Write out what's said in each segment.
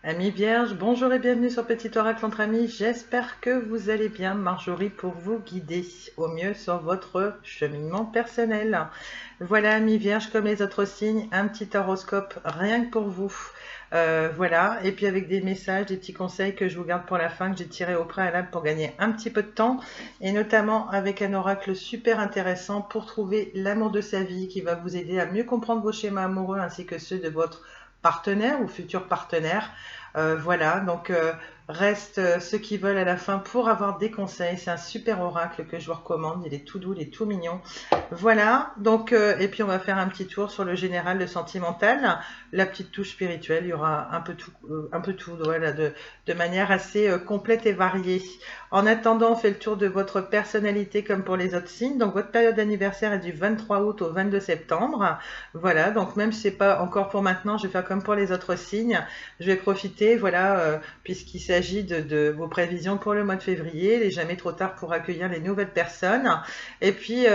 Amis vierges, bonjour et bienvenue sur Petit Oracle entre amis. J'espère que vous allez bien. Marjorie pour vous guider au mieux sur votre cheminement personnel. Voilà, amis vierges, comme les autres signes, un petit horoscope rien que pour vous. Voilà, et puis avec des messages, des petits conseils que je vous garde pour la fin, que j'ai tiré au préalable pour gagner un petit peu de temps, et notamment avec un oracle super intéressant pour trouver l'amour de sa vie qui va vous aider à mieux comprendre vos schémas amoureux ainsi que ceux de votre partenaire ou futur partenaire. Voilà, donc reste ceux qui veulent à la fin pour avoir des conseils. C'est un super oracle que je vous recommande. Il est tout doux, il est tout mignon. Voilà, donc et puis on va faire un petit tour sur le général, le sentimental, la petite touche spirituelle. Il y aura un peu tout, voilà, de manière assez complète et variée. En attendant, on fait le tour de votre personnalité comme pour les autres signes. Donc votre période d'anniversaire est du 23 août au 22 septembre. Voilà, donc même si c'est pas encore pour maintenant, je vais faire comme pour les autres signes. Je vais profiter, voilà, puisqu'il s'agit de vos prévisions pour le mois de février. Il n'est jamais trop tard pour accueillir les nouvelles personnes. Et puis,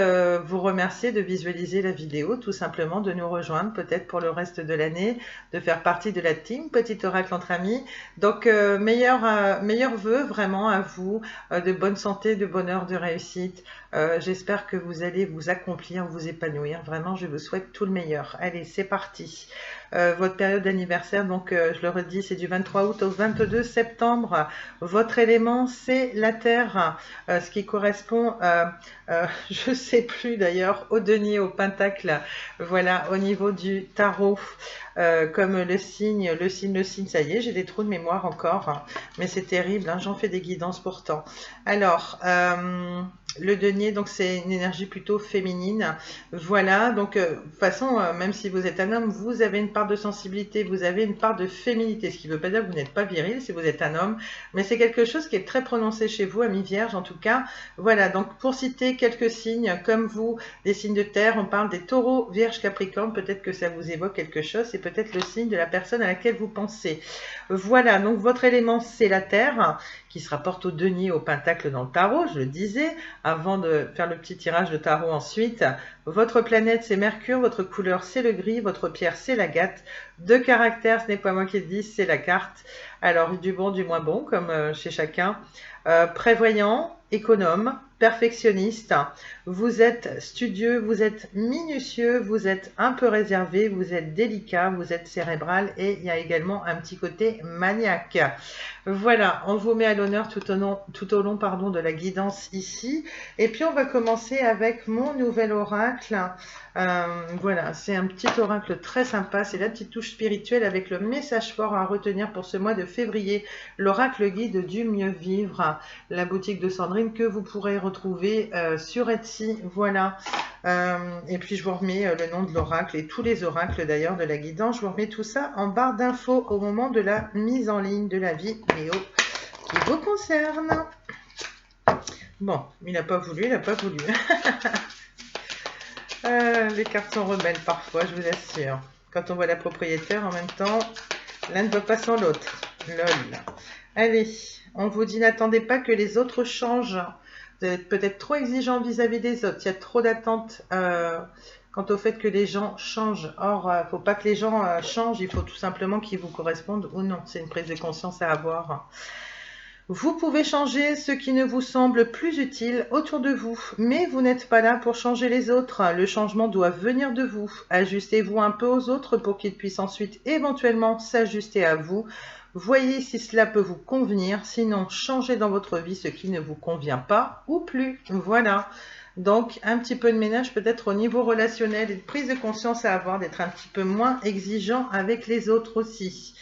vous remercier de visualiser la vidéo, tout simplement de nous rejoindre, peut-être pour le reste de l'année, de faire partie de la team Petit Oracle entre amis. Donc, meilleurs vœux vraiment à vous, de bonne santé, de bonheur, de réussite. J'espère que vous allez vous accomplir, vous épanouir. Vraiment, je vous souhaite tout le meilleur. Allez, c'est parti. Votre période d'anniversaire, donc je le redis, c'est du 23 août au 22 septembre. Votre élément, c'est la terre, ce qui correspond, je ne sais plus d'ailleurs, au denier, au pentacle. Voilà, au niveau du tarot, comme le signe, ça y est, j'ai des trous de mémoire encore, hein, mais c'est terrible, hein, j'en fais des guidances pourtant. Alors, le denier, donc c'est une énergie plutôt féminine. Voilà, donc de toute façon, même si vous êtes un homme, vous avez une part de sensibilité, vous avez une part de féminité, ce qui ne veut pas dire que vous n'êtes pas viril si vous êtes un homme, mais c'est quelque chose qui est très prononcé chez vous, amis vierges en tout cas. Voilà, donc pour citer quelques signes, comme vous, des signes de terre, on parle des taureaux, vierges, capricorne, peut-être que ça vous évoque quelque chose, c'est peut-être le signe de la personne à laquelle vous pensez. Voilà, donc votre élément, c'est la terre, qui se rapporte au denier, au pentacle dans le tarot, je le disais, avant de faire le petit tirage de tarot ensuite. Votre planète, c'est Mercure, votre couleur, c'est le gris, votre pierre, c'est l'agate. De caractère, ce n'est pas moi qui le dis, c'est la carte. Alors, du bon, du moins bon, comme chez chacun. Prévoyant, économe, perfectionniste. Vous êtes studieux, vous êtes minutieux, vous êtes un peu réservé, vous êtes délicat, vous êtes cérébral et il y a également un petit côté maniaque. Voilà, on vous met à l'honneur tout au long pardon, de la guidance ici. Et puis on va commencer avec mon nouvel oracle. Voilà, c'est un petit oracle très sympa, c'est la petite touche spirituelle avec le message fort à retenir pour ce mois de février. L'oracle guide du mieux vivre, la boutique de Sandrine que vous pourrez retrouver sur Etsy. Voilà. Et puis je vous remets le nom de l'oracle et tous les oracles d'ailleurs de la guidance. Je vous remets tout ça en barre d'infos au moment de la mise en ligne de la vidéo qui vous concerne. Bon, il n'a pas voulu, il n'a pas voulu. Les cartes sont rebelles parfois, je vous assure. Quand on voit la propriétaire en même temps, l'un ne va pas sans l'autre. Lol. Allez, on vous dit n'attendez pas que les autres changent. Vous êtes peut-être trop exigeant vis-à-vis des autres. Il y a trop d'attentes quant au fait que les gens changent. Or, il ne faut pas que les gens changent, il faut tout simplement qu'ils vous correspondent ou non. C'est une prise de conscience à avoir. Vous pouvez changer ce qui ne vous semble plus utile autour de vous, mais vous n'êtes pas là pour changer les autres. Le changement doit venir de vous. Ajustez-vous un peu aux autres pour qu'ils puissent ensuite éventuellement s'ajuster à vous. Voyez si cela peut vous convenir, sinon changez dans votre vie ce qui ne vous convient pas ou plus. Voilà. Donc un petit peu de ménage peut-être au niveau relationnel et de prise de conscience à avoir, d'être un petit peu moins exigeant avec les autres aussi.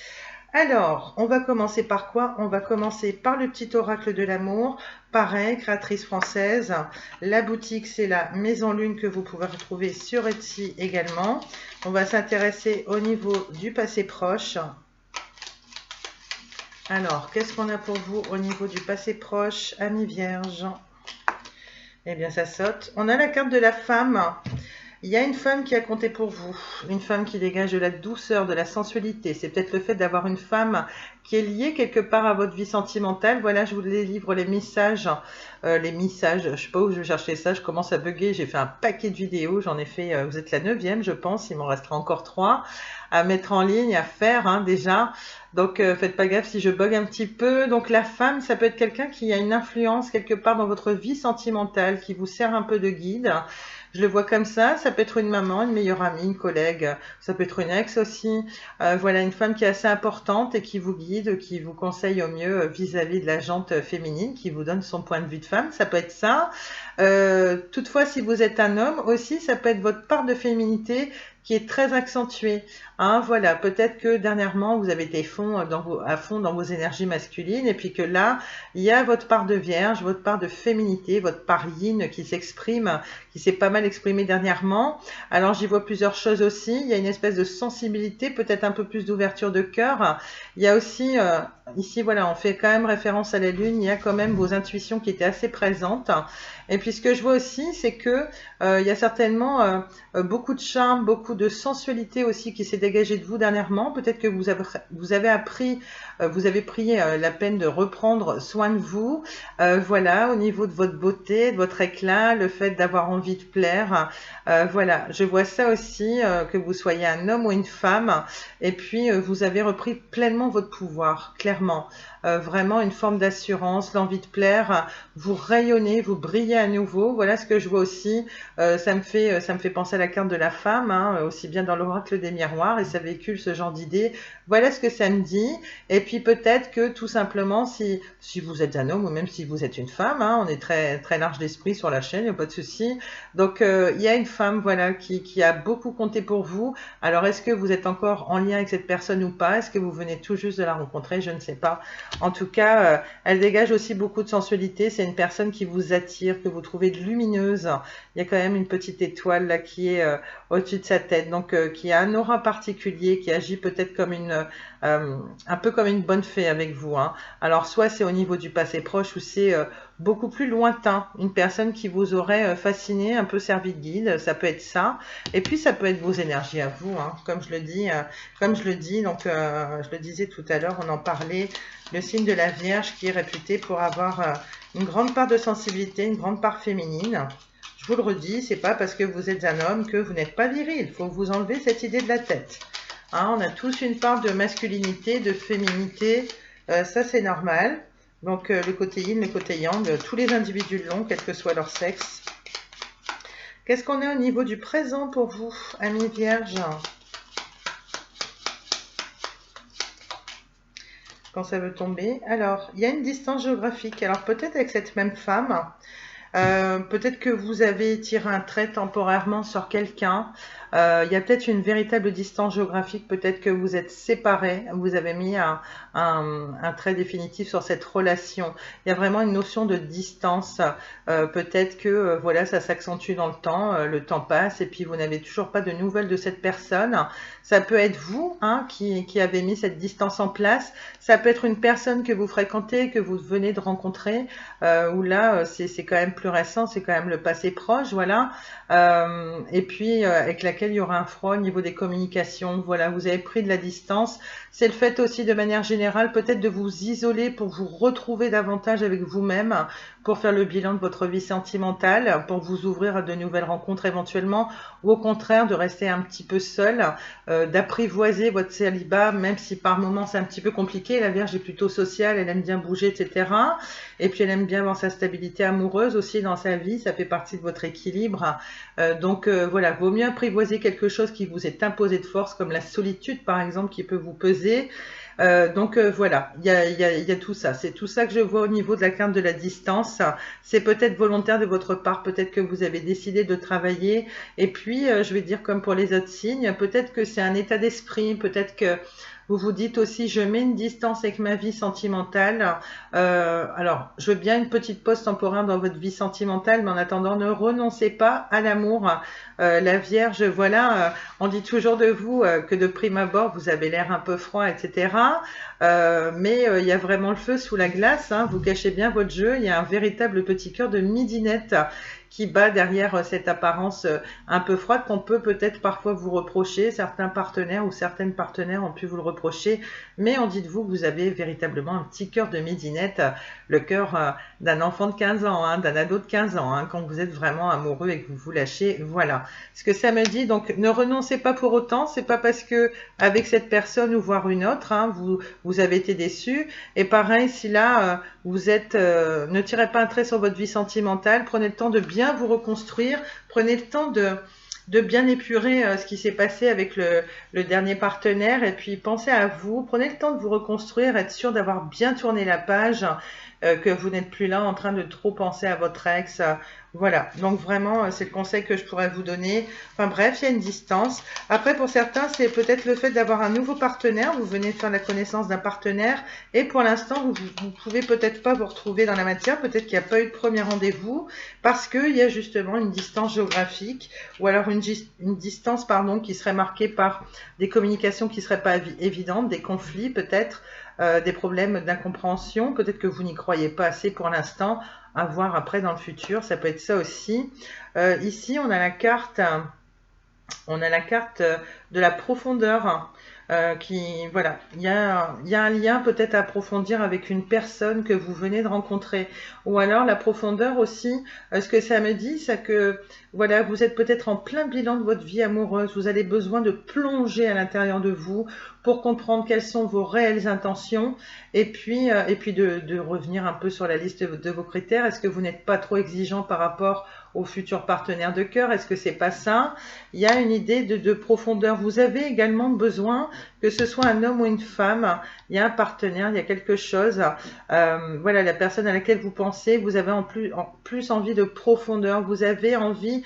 Alors, on va commencer par quoi? On va commencer par le petit oracle de l'amour. Pareil, créatrice française. La boutique, c'est la Maison Lune que vous pouvez retrouver sur Etsy également. On va s'intéresser au niveau du passé proche. Alors, qu'est-ce qu'on a pour vous au niveau du passé proche, amis vierges? Eh bien, ça saute. On a la carte de la femme. Il y a une femme qui a compté pour vous, une femme qui dégage de la douceur, de la sensualité. C'est peut-être le fait d'avoir une femme qui est liée quelque part à votre vie sentimentale. Voilà, je vous les livre les messages. Je sais pas où je vais chercher ça, je commence à bugger. J'ai fait un paquet de vidéos, j'en ai fait, vous êtes la 9e, je pense, il m'en restera encore 3 à mettre en ligne, à faire déjà. Donc faites pas gaffe si je bug un petit peu. Donc la femme, ça peut être quelqu'un qui a une influence quelque part dans votre vie sentimentale, qui vous sert un peu de guide. Je le vois comme ça peut être une maman, une meilleure amie, une collègue, ça peut être une ex aussi. Voilà, une femme qui est assez importante et qui vous guide, qui vous conseille au mieux vis-à-vis de la jante féminine, qui vous donne son point de vue de femme, ça peut être ça. Toutefois, si vous êtes un homme aussi, ça peut être votre part de féminité qui est très accentuée. Voilà, peut-être que dernièrement, vous avez été à fond dans vos énergies masculines et puis que là, il y a votre part de vierge, votre part de féminité, votre part yin qui s'exprime, qui s'est pas mal exprimée dernièrement. Alors, j'y vois plusieurs choses aussi. Il y a une espèce de sensibilité, peut-être un peu plus d'ouverture de cœur. Il y a aussi, ici, voilà, on fait quand même référence à la lune. Il y a quand même vos intuitions qui étaient assez présentes. Et puis, ce que je vois aussi, c'est que il y a certainement beaucoup de charme, beaucoup de sensualité aussi qui s'est dégagé de vous dernièrement. Peut-être que vous avez pris la peine de reprendre soin de vous. Voilà, au niveau de votre beauté, de votre éclat, le fait d'avoir envie de plaire. Voilà, je vois ça aussi, que vous soyez un homme ou une femme. Et puis, vous avez repris pleinement votre pouvoir, clairement. Vraiment une forme d'assurance, l'envie de plaire. Vous rayonnez, vous brillez à nouveau. Voilà ce que je vois aussi. Ça me fait penser à la carte de la femme, aussi bien dans l'oracle des miroirs, et ça véhicule ce genre d'idée. Voilà ce que ça me dit. Et puis peut-être que tout simplement, si vous êtes un homme ou même si vous êtes une femme, on est très, très large d'esprit sur la chaîne, il n'y a pas de souci. Donc il y a une femme voilà, qui a beaucoup compté pour vous. Alors est-ce que vous êtes encore en lien avec cette personne ou pas? Est-ce que vous venez tout juste de la rencontrer? Je ne sais pas. En tout cas, elle dégage aussi beaucoup de sensualité. C'est une personne qui vous attire, que vous trouvez lumineuse. Il y a quand même une petite étoile là qui est au-dessus de sa tête, donc qui a un aura particulier, qui agit peut-être comme un peu comme une bonne fée avec vous. Alors soit c'est au niveau du passé proche ou c'est beaucoup plus lointain, une personne qui vous aurait fasciné, un peu servi de guide, ça peut être ça. Et puis ça peut être vos énergies à vous, comme je le dis, donc je le disais tout à l'heure, on en parlait, le signe de la Vierge qui est réputé pour avoir une grande part de sensibilité, une grande part féminine. Je vous le redis, c'est pas parce que vous êtes un homme que vous n'êtes pas viril. Il faut vous enlever cette idée de la tête. On a tous une part de masculinité, de féminité. Ça, c'est normal. Donc, le côté yin, le côté yang, tous les individus l'ont, quel que soit leur sexe. Qu'est-ce qu'on a au niveau du présent pour vous, amis vierges? Quand ça veut tomber. Alors, il y a une distance géographique. Alors, peut-être avec cette même femme, peut-être que vous avez tiré un trait temporairement sur quelqu'un. Il y a peut-être une véritable distance géographique. Peut-être que vous êtes séparés. Vous avez mis un trait définitif sur cette relation. Il y a vraiment une notion de distance. Peut-être que voilà, ça s'accentue dans le temps passe et puis vous n'avez toujours pas de nouvelles de cette personne. Ça peut être vous qui avez mis cette distance en place. Ça peut être une personne que vous fréquentez, que vous venez de rencontrer, où là, c'est quand même plus récent, c'est quand même le passé proche, voilà. Et puis, avec laquelle il y aura un froid au niveau des communications. Voilà, vous avez pris de la distance. C'est le fait aussi, de manière générale, peut-être de vous isoler pour vous retrouver davantage avec vous-même, pour faire le bilan de votre vie sentimentale, pour vous ouvrir à de nouvelles rencontres éventuellement, ou au contraire de rester un petit peu seul, d'apprivoiser votre célibat, même si par moments c'est un petit peu compliqué. La Vierge est plutôt sociale, elle aime bien bouger, etc. Et puis elle aime bien avoir sa stabilité amoureuse aussi dans sa vie, ça fait partie de votre équilibre. Donc voilà, vaut mieux apprivoiser quelque chose qui vous est imposé de force, comme la solitude par exemple, qui peut vous peser. Donc voilà, il y a tout ça. C'est tout ça que je vois au niveau de la carte de la distance. C'est peut-être volontaire de votre part, peut-être que vous avez décidé de travailler. Et puis, je vais dire comme pour les autres signes, peut-être que c'est un état d'esprit, peut-être que vous vous dites aussi, je mets une distance avec ma vie sentimentale. Alors, je veux bien une petite pause temporaire dans votre vie sentimentale, mais en attendant, ne renoncez pas à l'amour. La Vierge, voilà, on dit toujours de vous que de prime abord, vous avez l'air un peu froid, etc. Mais il y a vraiment le feu sous la glace. Vous cachez bien votre jeu. Il y a un véritable petit cœur de midinette qui bat derrière cette apparence un peu froide qu'on peut peut-être parfois vous reprocher. Certains partenaires ou certaines partenaires ont pu vous le reprocher, mais en dites-vous que vous avez véritablement un petit cœur de midinette, le cœur d'un enfant de 15 ans, hein, d'un ado de 15 ans, hein, quand vous êtes vraiment amoureux et que vous vous lâchez, voilà. Ce que ça me dit, donc ne renoncez pas pour autant, c'est pas parce que avec cette personne ou voire une autre, hein, vous avez été déçu. Et pareil, si là, vous êtes, ne tirez pas un trait sur votre vie sentimentale, prenez le temps de bien vous reconstruire, prenez le temps de bien épurer ce qui s'est passé avec le dernier partenaire, et puis pensez à vous, prenez le temps de vous reconstruire, être sûr d'avoir bien tourné la page, que vous n'êtes plus là en train de trop penser à votre ex. Voilà, donc vraiment, c'est le conseil que je pourrais vous donner. Enfin bref, il y a une distance. Après, pour certains, c'est peut-être le fait d'avoir un nouveau partenaire. Vous venez de faire la connaissance d'un partenaire et pour l'instant, vous ne pouvez peut-être pas vous retrouver dans la matière. Peut-être qu'il n'y a pas eu de premier rendez-vous parce qu'il y a justement une distance géographique ou alors une distance, pardon, qui serait marquée par des communications qui ne seraient pas évidentes, des conflits peut-être, des problèmes d'incompréhension. Peut-être que vous n'y croyez pas assez pour l'instant. À voir après dans le futur, ça peut être ça aussi. Ici, on a la carte de la profondeur. Voilà, il y a un lien peut-être à approfondir avec une personne que vous venez de rencontrer. Ou alors la profondeur aussi, ce que ça me dit, c'est que voilà, vous êtes peut-être en plein bilan de votre vie amoureuse. Vous avez besoin de plonger à l'intérieur de vous pour comprendre quelles sont vos réelles intentions et puis de revenir un peu sur la liste de vos critères. Est-ce que vous n'êtes pas trop exigeant par rapport au futur partenaire de cœur? Est-ce que c'est pas ça? Il y a une idée de profondeur. Vous avez également besoin, que ce soit un homme ou une femme, il y a un partenaire, il y a quelque chose. Voilà, la personne à laquelle vous pensez, vous avez en plus envie de profondeur, vous avez envie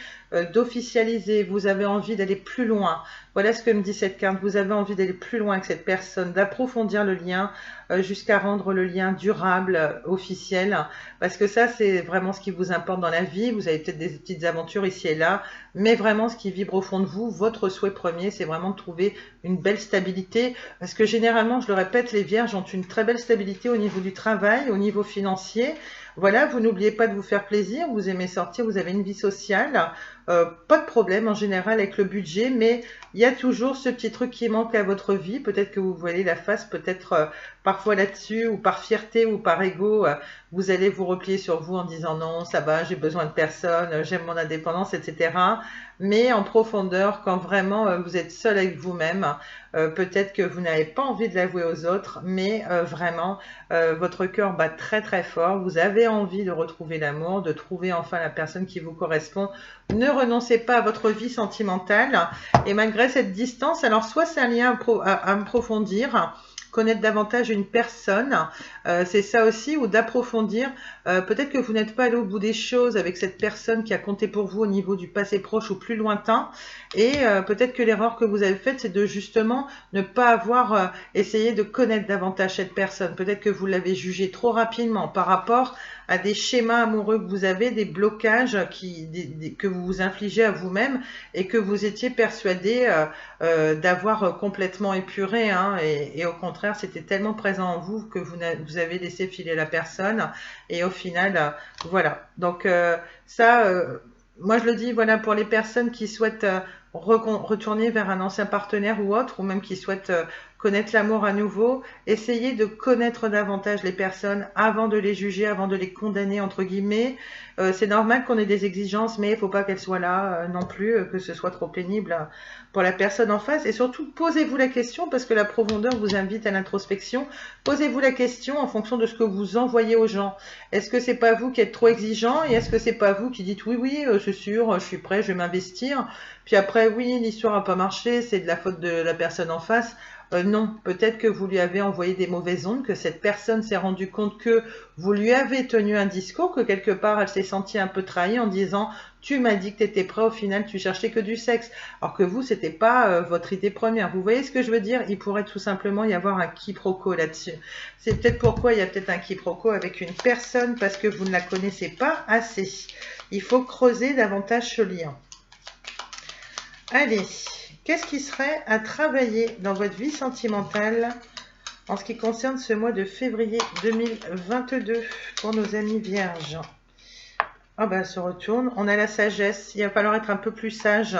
d'officialiser, vous avez envie d'aller plus loin. Voilà ce que me dit cette carte. Vous avez envie d'aller plus loin avec cette personne, d'approfondir le lien jusqu'à rendre le lien durable, officiel. Parce que ça, c'est vraiment ce qui vous importe dans la vie. Vous avez peut-être des petites aventures ici et là, mais vraiment ce qui vibre au fond de vous, votre souhait premier, c'est vraiment de trouver une belle stabilité. Parce que généralement, je le répète, les vierges ont une très belle stabilité au niveau du travail, au niveau financier. Voilà, vous n'oubliez pas de vous faire plaisir, vous aimez sortir, vous avez une vie sociale, pas de problème en général avec le budget, mais il y a toujours ce petit truc qui manque à votre vie. Peut-être que vous voyez la face, peut-être parfois là-dessus, ou par fierté ou par ego, vous allez vous replier sur vous en disant non, ça va, j'ai besoin de personne, j'aime mon indépendance, etc. Mais en profondeur, quand vraiment vous êtes seul avec vous-même, peut-être que vous n'avez pas envie de l'avouer aux autres, mais vraiment, votre cœur bat très très fort, vous avez envie de retrouver l'amour, de trouver enfin la personne qui vous correspond. Ne renoncez pas à votre vie sentimentale, et malgré cette distance, alors soit c'est un lien à approfondir, connaître davantage une personne, c'est ça aussi, ou d'approfondir. Peut-être que vous n'êtes pas allé au bout des choses avec cette personne qui a compté pour vous au niveau du passé proche ou plus lointain, et peut-être que l'erreur que vous avez faite, c'est de justement ne pas avoir essayé de connaître davantage cette personne. Peut-être que vous l'avez jugée trop rapidement par rapport à des schémas amoureux que vous avez, des blocages que vous vous infligez à vous-même et que vous étiez persuadé d'avoir complètement épuré, hein, et au contraire, c'était tellement présent en vous que vous avez laissé filer la personne, et au final, voilà. Donc moi je le dis, voilà, pour les personnes qui souhaitent retourner vers un ancien partenaire ou autre, ou même qui souhaitent connaître l'amour à nouveau, essayez de connaître davantage les personnes avant de les juger, avant de les condamner entre guillemets. C'est normal qu'on ait des exigences, mais il ne faut pas qu'elles soient là non plus, que ce soit trop pénible pour la personne en face. Et surtout, posez-vous la question, parce que la profondeur vous invite à l'introspection. Posez-vous la question en fonction de ce que vous envoyez aux gens. Est-ce que c'est pas vous qui êtes trop exigeant, et est-ce que c'est pas vous qui dites oui, c'est sûr, je suis prêt, je vais m'investir. Puis après, oui, l'histoire n'a pas marché, c'est de la faute de la personne en face. Non, peut-être que vous lui avez envoyé des mauvaises ondes, que cette personne s'est rendue compte que vous lui avez tenu un discours, que quelque part elle s'est sentie un peu trahie en disant « tu m'as dit que tu étais prêt, au final tu cherchais que du sexe ». Alors que vous, c'était pas votre idée première. Vous voyez ce que je veux dire? Il pourrait tout simplement y avoir un quiproquo là-dessus. C'est peut-être pourquoi il y a peut-être un quiproquo avec une personne, parce que vous ne la connaissez pas assez. Il faut creuser davantage ce lien. Allez, qu'est-ce qui serait à travailler dans votre vie sentimentale en ce qui concerne ce mois de février 2022 pour nos amis vierges? Ah ben, elle se retourne. On a la sagesse. Il va falloir être un peu plus sage.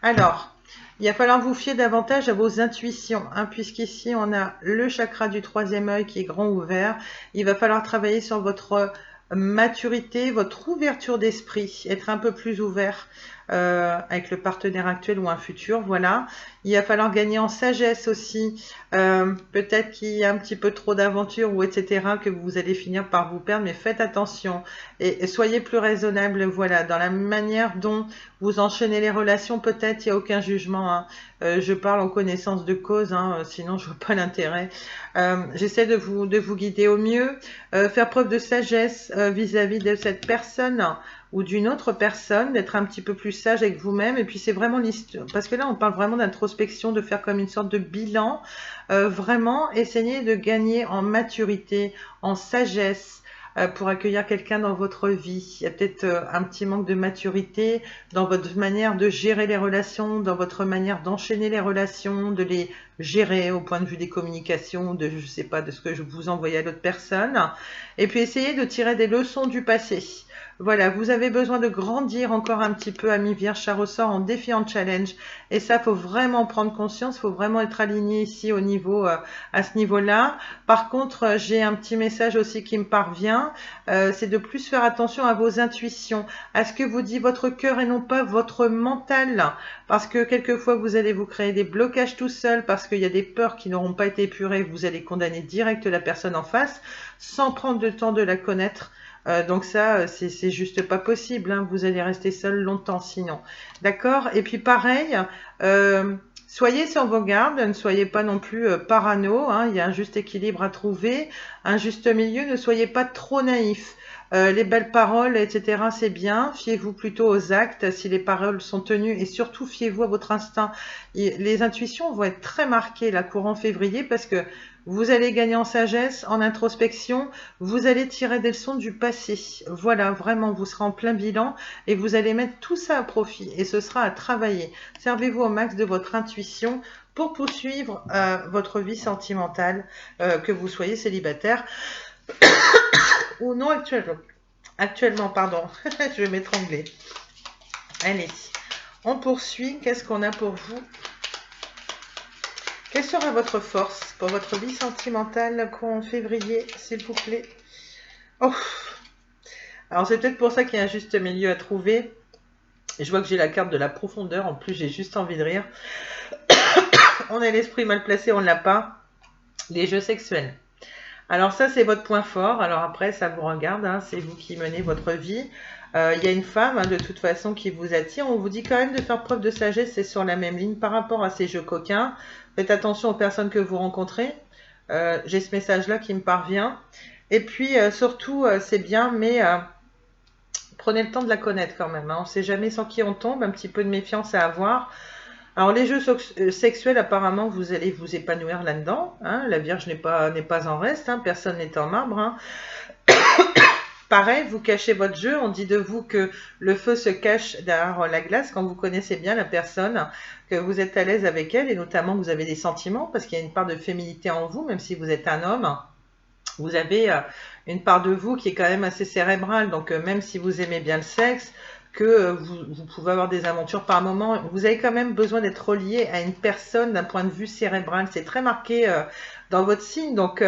Alors, il va falloir vous fier davantage à vos intuitions, hein, puisqu'ici, on a le chakra du troisième œil qui est grand ouvert. Il va falloir travailler sur votre maturité, votre ouverture d'esprit, être un peu plus ouvert avec le partenaire actuel ou un futur, voilà. Il va falloir gagner en sagesse aussi. Peut-être qu'il y a un petit peu trop d'aventure ou etc. que vous allez finir par vous perdre, mais faites attention et soyez plus raisonnable, voilà, dans la manière dont vous enchaînez les relations. Peut-être il n'y a aucun jugement, hein. Je parle en connaissance de cause, hein, sinon je vois pas l'intérêt. J'essaie de vous guider au mieux, faire preuve de sagesse vis-à-vis de cette personne ou d'une autre personne, d'être un petit peu plus sage avec vous-même. Et puis c'est vraiment l'histoire, parce que là on parle vraiment d'introspection, de faire comme une sorte de bilan, vraiment essayer de gagner en maturité, en sagesse, pour accueillir quelqu'un dans votre vie. Il y a peut-être un petit manque de maturité dans votre manière de gérer les relations, dans votre manière d'enchaîner les relations, de les gérer au point de vue des communications, de je sais pas, de ce que je vous envoie à l'autre personne. Et puis essayez de tirer des leçons du passé. Voilà, vous avez besoin de grandir encore un petit peu, ami Vierge, ça ressort en défi, en challenge. Et ça, faut vraiment prendre conscience, faut vraiment être aligné ici au niveau, à ce niveau-là. Par contre, j'ai un petit message aussi qui me parvient, c'est de plus faire attention à vos intuitions, à ce que vous dit votre cœur et non pas votre mental. Parce que quelquefois, vous allez vous créer des blocages tout seul, parce qu'il y a des peurs qui n'auront pas été épurées, vous allez condamner direct la personne en face, sans prendre le temps de la connaître. Donc ça, c'est juste pas possible, hein. Vous allez rester seul longtemps sinon. D'accord? Et puis pareil, soyez sur vos gardes, ne soyez pas non plus parano, hein. Il y a un juste équilibre à trouver, un juste milieu, ne soyez pas trop naïf. Les belles paroles, etc., c'est bien. Fiez-vous plutôt aux actes si les paroles sont tenues et surtout fiez-vous à votre instinct. Les intuitions vont être très marquées là, courant février, parce que vous allez gagner en sagesse, en introspection, vous allez tirer des leçons du passé. Voilà, vraiment, vous serez en plein bilan et vous allez mettre tout ça à profit et ce sera à travailler. Servez-vous au max de votre intuition pour poursuivre votre vie sentimentale, que vous soyez célibataire ou non actuellement, pardon. Je vais m'étrangler. Allez, on poursuit. Qu'est-ce qu'on a pour vous? Quelle sera votre force pour votre vie sentimentale en février, s'il vous plaît? Oh. Alors c'est peut-être pour ça qu'il y a un juste milieu à trouver. Je vois que j'ai la carte de la profondeur. En plus, j'ai juste envie de rire. On a l'esprit mal placé, on ne l'a pas. Les jeux sexuels. Alors ça, c'est votre point fort. Alors après, ça vous regarde, hein, c'est vous qui menez votre vie. Il y a une femme, hein, de toute façon, qui vous attire. On vous dit quand même de faire preuve de sagesse, c'est sur la même ligne par rapport à ces jeux coquins. Faites attention aux personnes que vous rencontrez. J'ai ce message-là qui me parvient. Et puis, surtout, c'est bien, mais prenez le temps de la connaître quand même, hein. On ne sait jamais sur qui on tombe, un petit peu de méfiance à avoir. Alors les jeux sexuels, apparemment, vous allez vous épanouir là-dedans, hein. La Vierge n'est pas en reste, hein. Personne n'est en marbre, hein. Pareil, vous cachez votre jeu, on dit de vous que le feu se cache derrière la glace quand vous connaissez bien la personne, que vous êtes à l'aise avec elle et notamment que vous avez des sentiments parce qu'il y a une part de féminité en vous, même si vous êtes un homme. Vous avez une part de vous qui est quand même assez cérébrale, donc même si vous aimez bien le sexe, que vous pouvez avoir des aventures par moment, vous avez quand même besoin d'être relié à une personne d'un point de vue cérébral. C'est très marqué dans votre signe, donc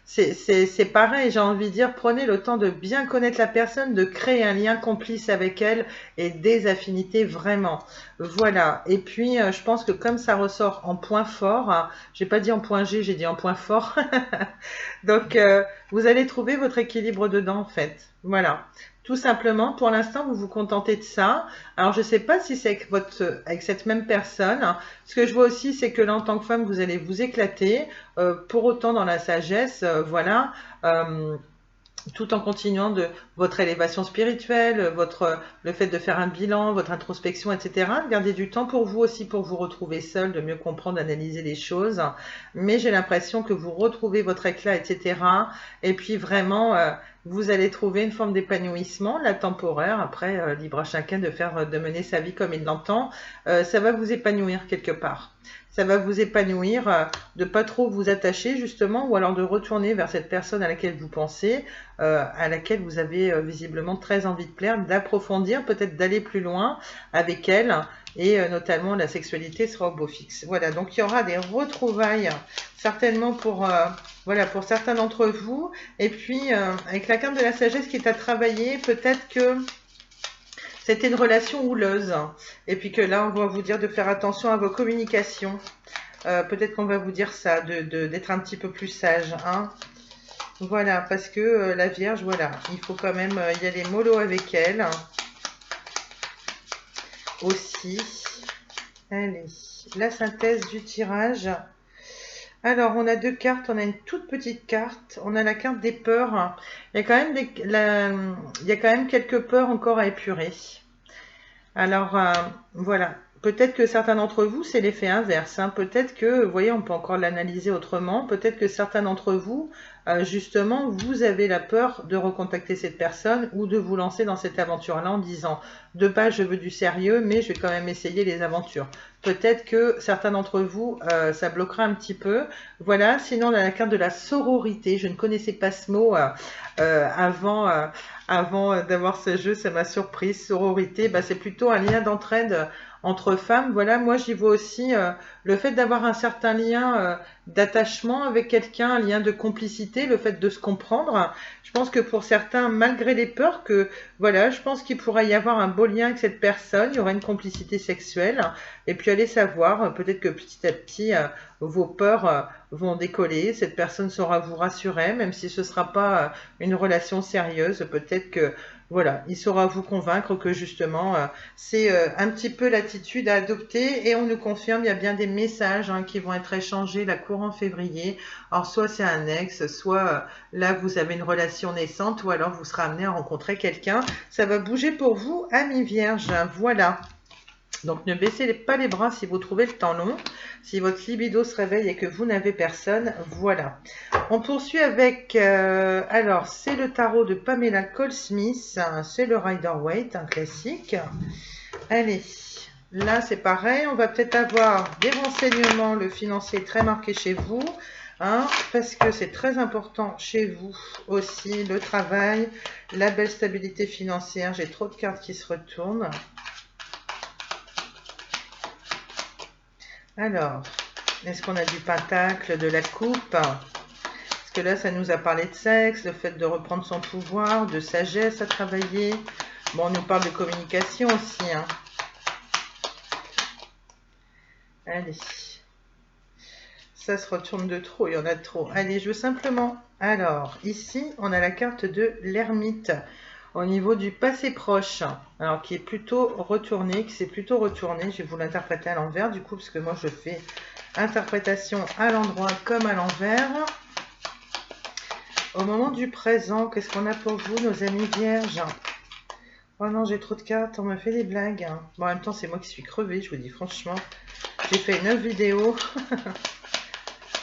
c'est pareil, j'ai envie de dire, prenez le temps de bien connaître la personne, de créer un lien complice avec elle et des affinités vraiment. Voilà, et puis je pense que comme ça ressort en point fort, hein, j'ai pas dit en point G, j'ai dit en point fort, donc vous allez trouver votre équilibre dedans en fait. Voilà. Tout simplement, pour l'instant, vous vous contentez de ça. Alors, je ne sais pas si c'est avec cette même personne. Ce que je vois aussi, c'est que là, en tant que femme, vous allez vous éclater. Pour autant, dans la sagesse, voilà. Tout en continuant de votre élévation spirituelle, le fait de faire un bilan, votre introspection, etc. Gardez du temps pour vous aussi, pour vous retrouver seul, de mieux comprendre, analyser les choses. Mais j'ai l'impression que vous retrouvez votre éclat, etc. Et puis vraiment, vous allez trouver une forme d'épanouissement, là temporaire. Après, libre à chacun de mener sa vie comme il l'entend. Ça va vous épanouir quelque part. Ça va vous épanouir de pas trop vous attacher justement, ou alors de retourner vers cette personne à laquelle vous pensez, à laquelle vous avez visiblement très envie de plaire, d'approfondir, peut-être d'aller plus loin avec elle, et notamment la sexualité sera au beau fixe. Voilà, donc il y aura des retrouvailles certainement pour voilà, pour certains d'entre vous. Et puis avec la carte de la sagesse qui est à travailler, peut-être que c'était une relation houleuse. Et puis que là, on va vous dire de faire attention à vos communications. Peut-être qu'on va vous dire ça, d'être un petit peu plus sage. Hein. Voilà, parce que la Vierge, voilà, il faut quand même y aller mollo avec elle. Aussi. Allez, la synthèse du tirage. Alors, on a deux cartes. On a une toute petite carte. On a la carte des peurs. Il y a quand même, il y a quand même quelques peurs encore à épurer. Alors, voilà. Peut-être que certains d'entre vous, c'est l'effet inverse. Hein. Peut-être que, vous voyez, on peut encore l'analyser autrement. Peut-être que certains d'entre vous, justement, vous avez la peur de recontacter cette personne ou de vous lancer dans cette aventure-là en disant « De base, je veux du sérieux, mais je vais quand même essayer les aventures. » Peut-être que certains d'entre vous, ça bloquera un petit peu. Voilà, sinon, on a la carte de la sororité. Je ne connaissais pas ce mot avant d'avoir ce jeu, ça m'a surprise. Sororité, bah, c'est plutôt un lien d'entraide entre femmes. Voilà, moi j'y vois aussi le fait d'avoir un certain lien d'attachement avec quelqu'un, un lien de complicité, le fait de se comprendre. Je pense que pour certains, malgré les peurs, que voilà, je pense qu'il pourrait y avoir un beau lien avec cette personne, il y aurait une complicité sexuelle. Et puis allez savoir, peut-être que petit à petit, vos peurs vont décoller, cette personne saura vous rassurer, même si ce ne sera pas une relation sérieuse, peut-être que voilà, il saura vous convaincre que justement, c'est un petit peu l'attitude à adopter, et on nous confirme, il y a bien des messages qui vont être échangés la courant février. Alors soit c'est un ex, soit là vous avez une relation naissante, ou alors vous serez amené à rencontrer quelqu'un. Ça va bouger pour vous, amis vierges, voilà. Donc ne baissez pas les bras si vous trouvez le temps long. Si votre libido se réveille et que vous n'avez personne, voilà. On poursuit avec, alors c'est le tarot de Pamela Cole-Smith, c'est le Rider-Waite, un classique. Allez, là c'est pareil, on va peut-être avoir des renseignements, le financier est très marqué chez vous, hein, parce que c'est très important chez vous aussi, le travail, la belle stabilité financière. J'ai trop de cartes qui se retournent. Alors, est-ce qu'on a du pentacle, de la coupe? Parce que là, ça nous a parlé de sexe, le fait de reprendre son pouvoir, de sagesse à travailler. Bon, on nous parle de communication aussi. Hein. Allez. Ça se retourne de trop, il y en a de trop. Allez, je veux simplement... Alors, ici, on a la carte de l'ermite. Au niveau du passé proche, alors qui est plutôt retourné, qui s'est plutôt retourné, je vais vous l'interpréter à l'envers du coup, parce que moi je fais interprétation à l'endroit comme à l'envers. Au moment du présent, qu'est-ce qu'on a pour vous, nos amis vierges? Oh non, j'ai trop de cartes, on me fait des blagues. Bon, en même temps, c'est moi qui suis crevée, je vous dis franchement. J'ai fait 9 vidéos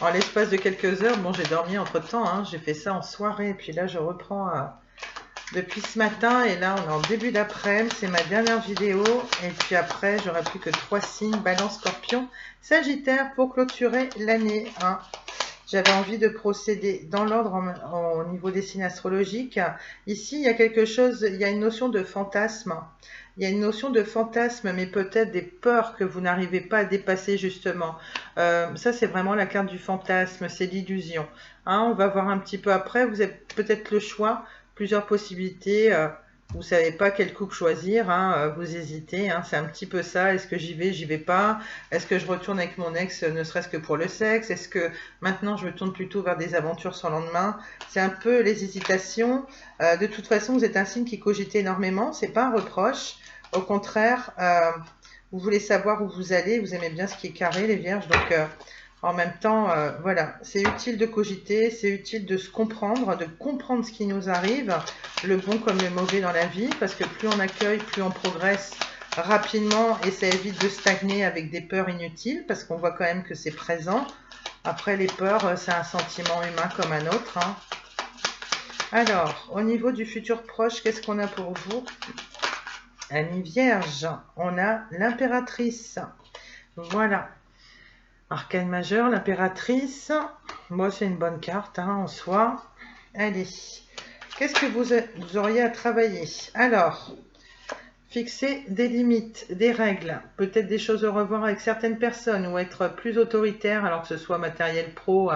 en l'espace de quelques heures. Bon, j'ai dormi entre-temps, hein. J'ai fait ça en soirée, et puis là, je reprends... depuis ce matin, et là on est en début d'après-midi, c'est ma dernière vidéo, et puis après j'aurai plus que 3 signes, Balance, Scorpion, Sagittaire pour clôturer l'année. Hein. J'avais envie de procéder dans l'ordre au niveau des signes astrologiques. Ici il y a quelque chose, il y a une notion de fantasme. Il y a une notion de fantasme, mais peut-être des peurs que vous n'arrivez pas à dépasser justement. Ça c'est vraiment la carte du fantasme, c'est l'illusion. Hein, on va voir un petit peu après, vous avez peut-être le choix. Plusieurs possibilités, vous ne savez pas quelle coupe choisir, hein, vous hésitez, hein, c'est un petit peu ça, est-ce que j'y vais pas, est-ce que je retourne avec mon ex ne serait-ce que pour le sexe, est-ce que maintenant je me tourne plutôt vers des aventures sans lendemain, c'est un peu les hésitations. De toute façon vous êtes un signe qui cogite énormément, c'est pas un reproche, au contraire, vous voulez savoir où vous allez, vous aimez bien ce qui est carré les vierges, donc... en même temps, voilà, c'est utile de cogiter, c'est utile de se comprendre, de comprendre ce qui nous arrive, le bon comme le mauvais dans la vie, parce que plus on accueille, plus on progresse rapidement et ça évite de stagner avec des peurs inutiles, parce qu'on voit quand même que c'est présent. Après, les peurs, c'est un sentiment humain comme un autre. Hein. Alors, au niveau du futur proche, qu'est-ce qu'on a pour vous? Amis vierges, on a l'impératrice. Voilà. Arcane majeur, l'impératrice. Moi, c'est une bonne carte hein, en soi. Allez. Qu'est-ce que vous auriez à travailler? Alors, fixer des limites, des règles, peut-être des choses à revoir avec certaines personnes ou être plus autoritaire, alors que ce soit matériel pro,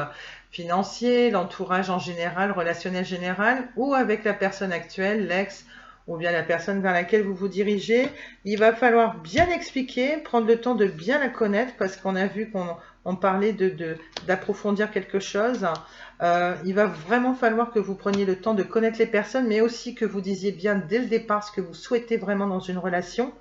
financier, l'entourage en général, relationnel général, ou avec la personne actuelle, l'ex, ou bien la personne vers laquelle vous vous dirigez. Il va falloir bien expliquer, prendre le temps de bien la connaître, parce qu'on a vu qu'on parlait d'approfondir quelque chose. Il va vraiment falloir que vous preniez le temps de connaître les personnes, mais aussi que vous disiez bien dès le départ ce que vous souhaitez vraiment dans une relation.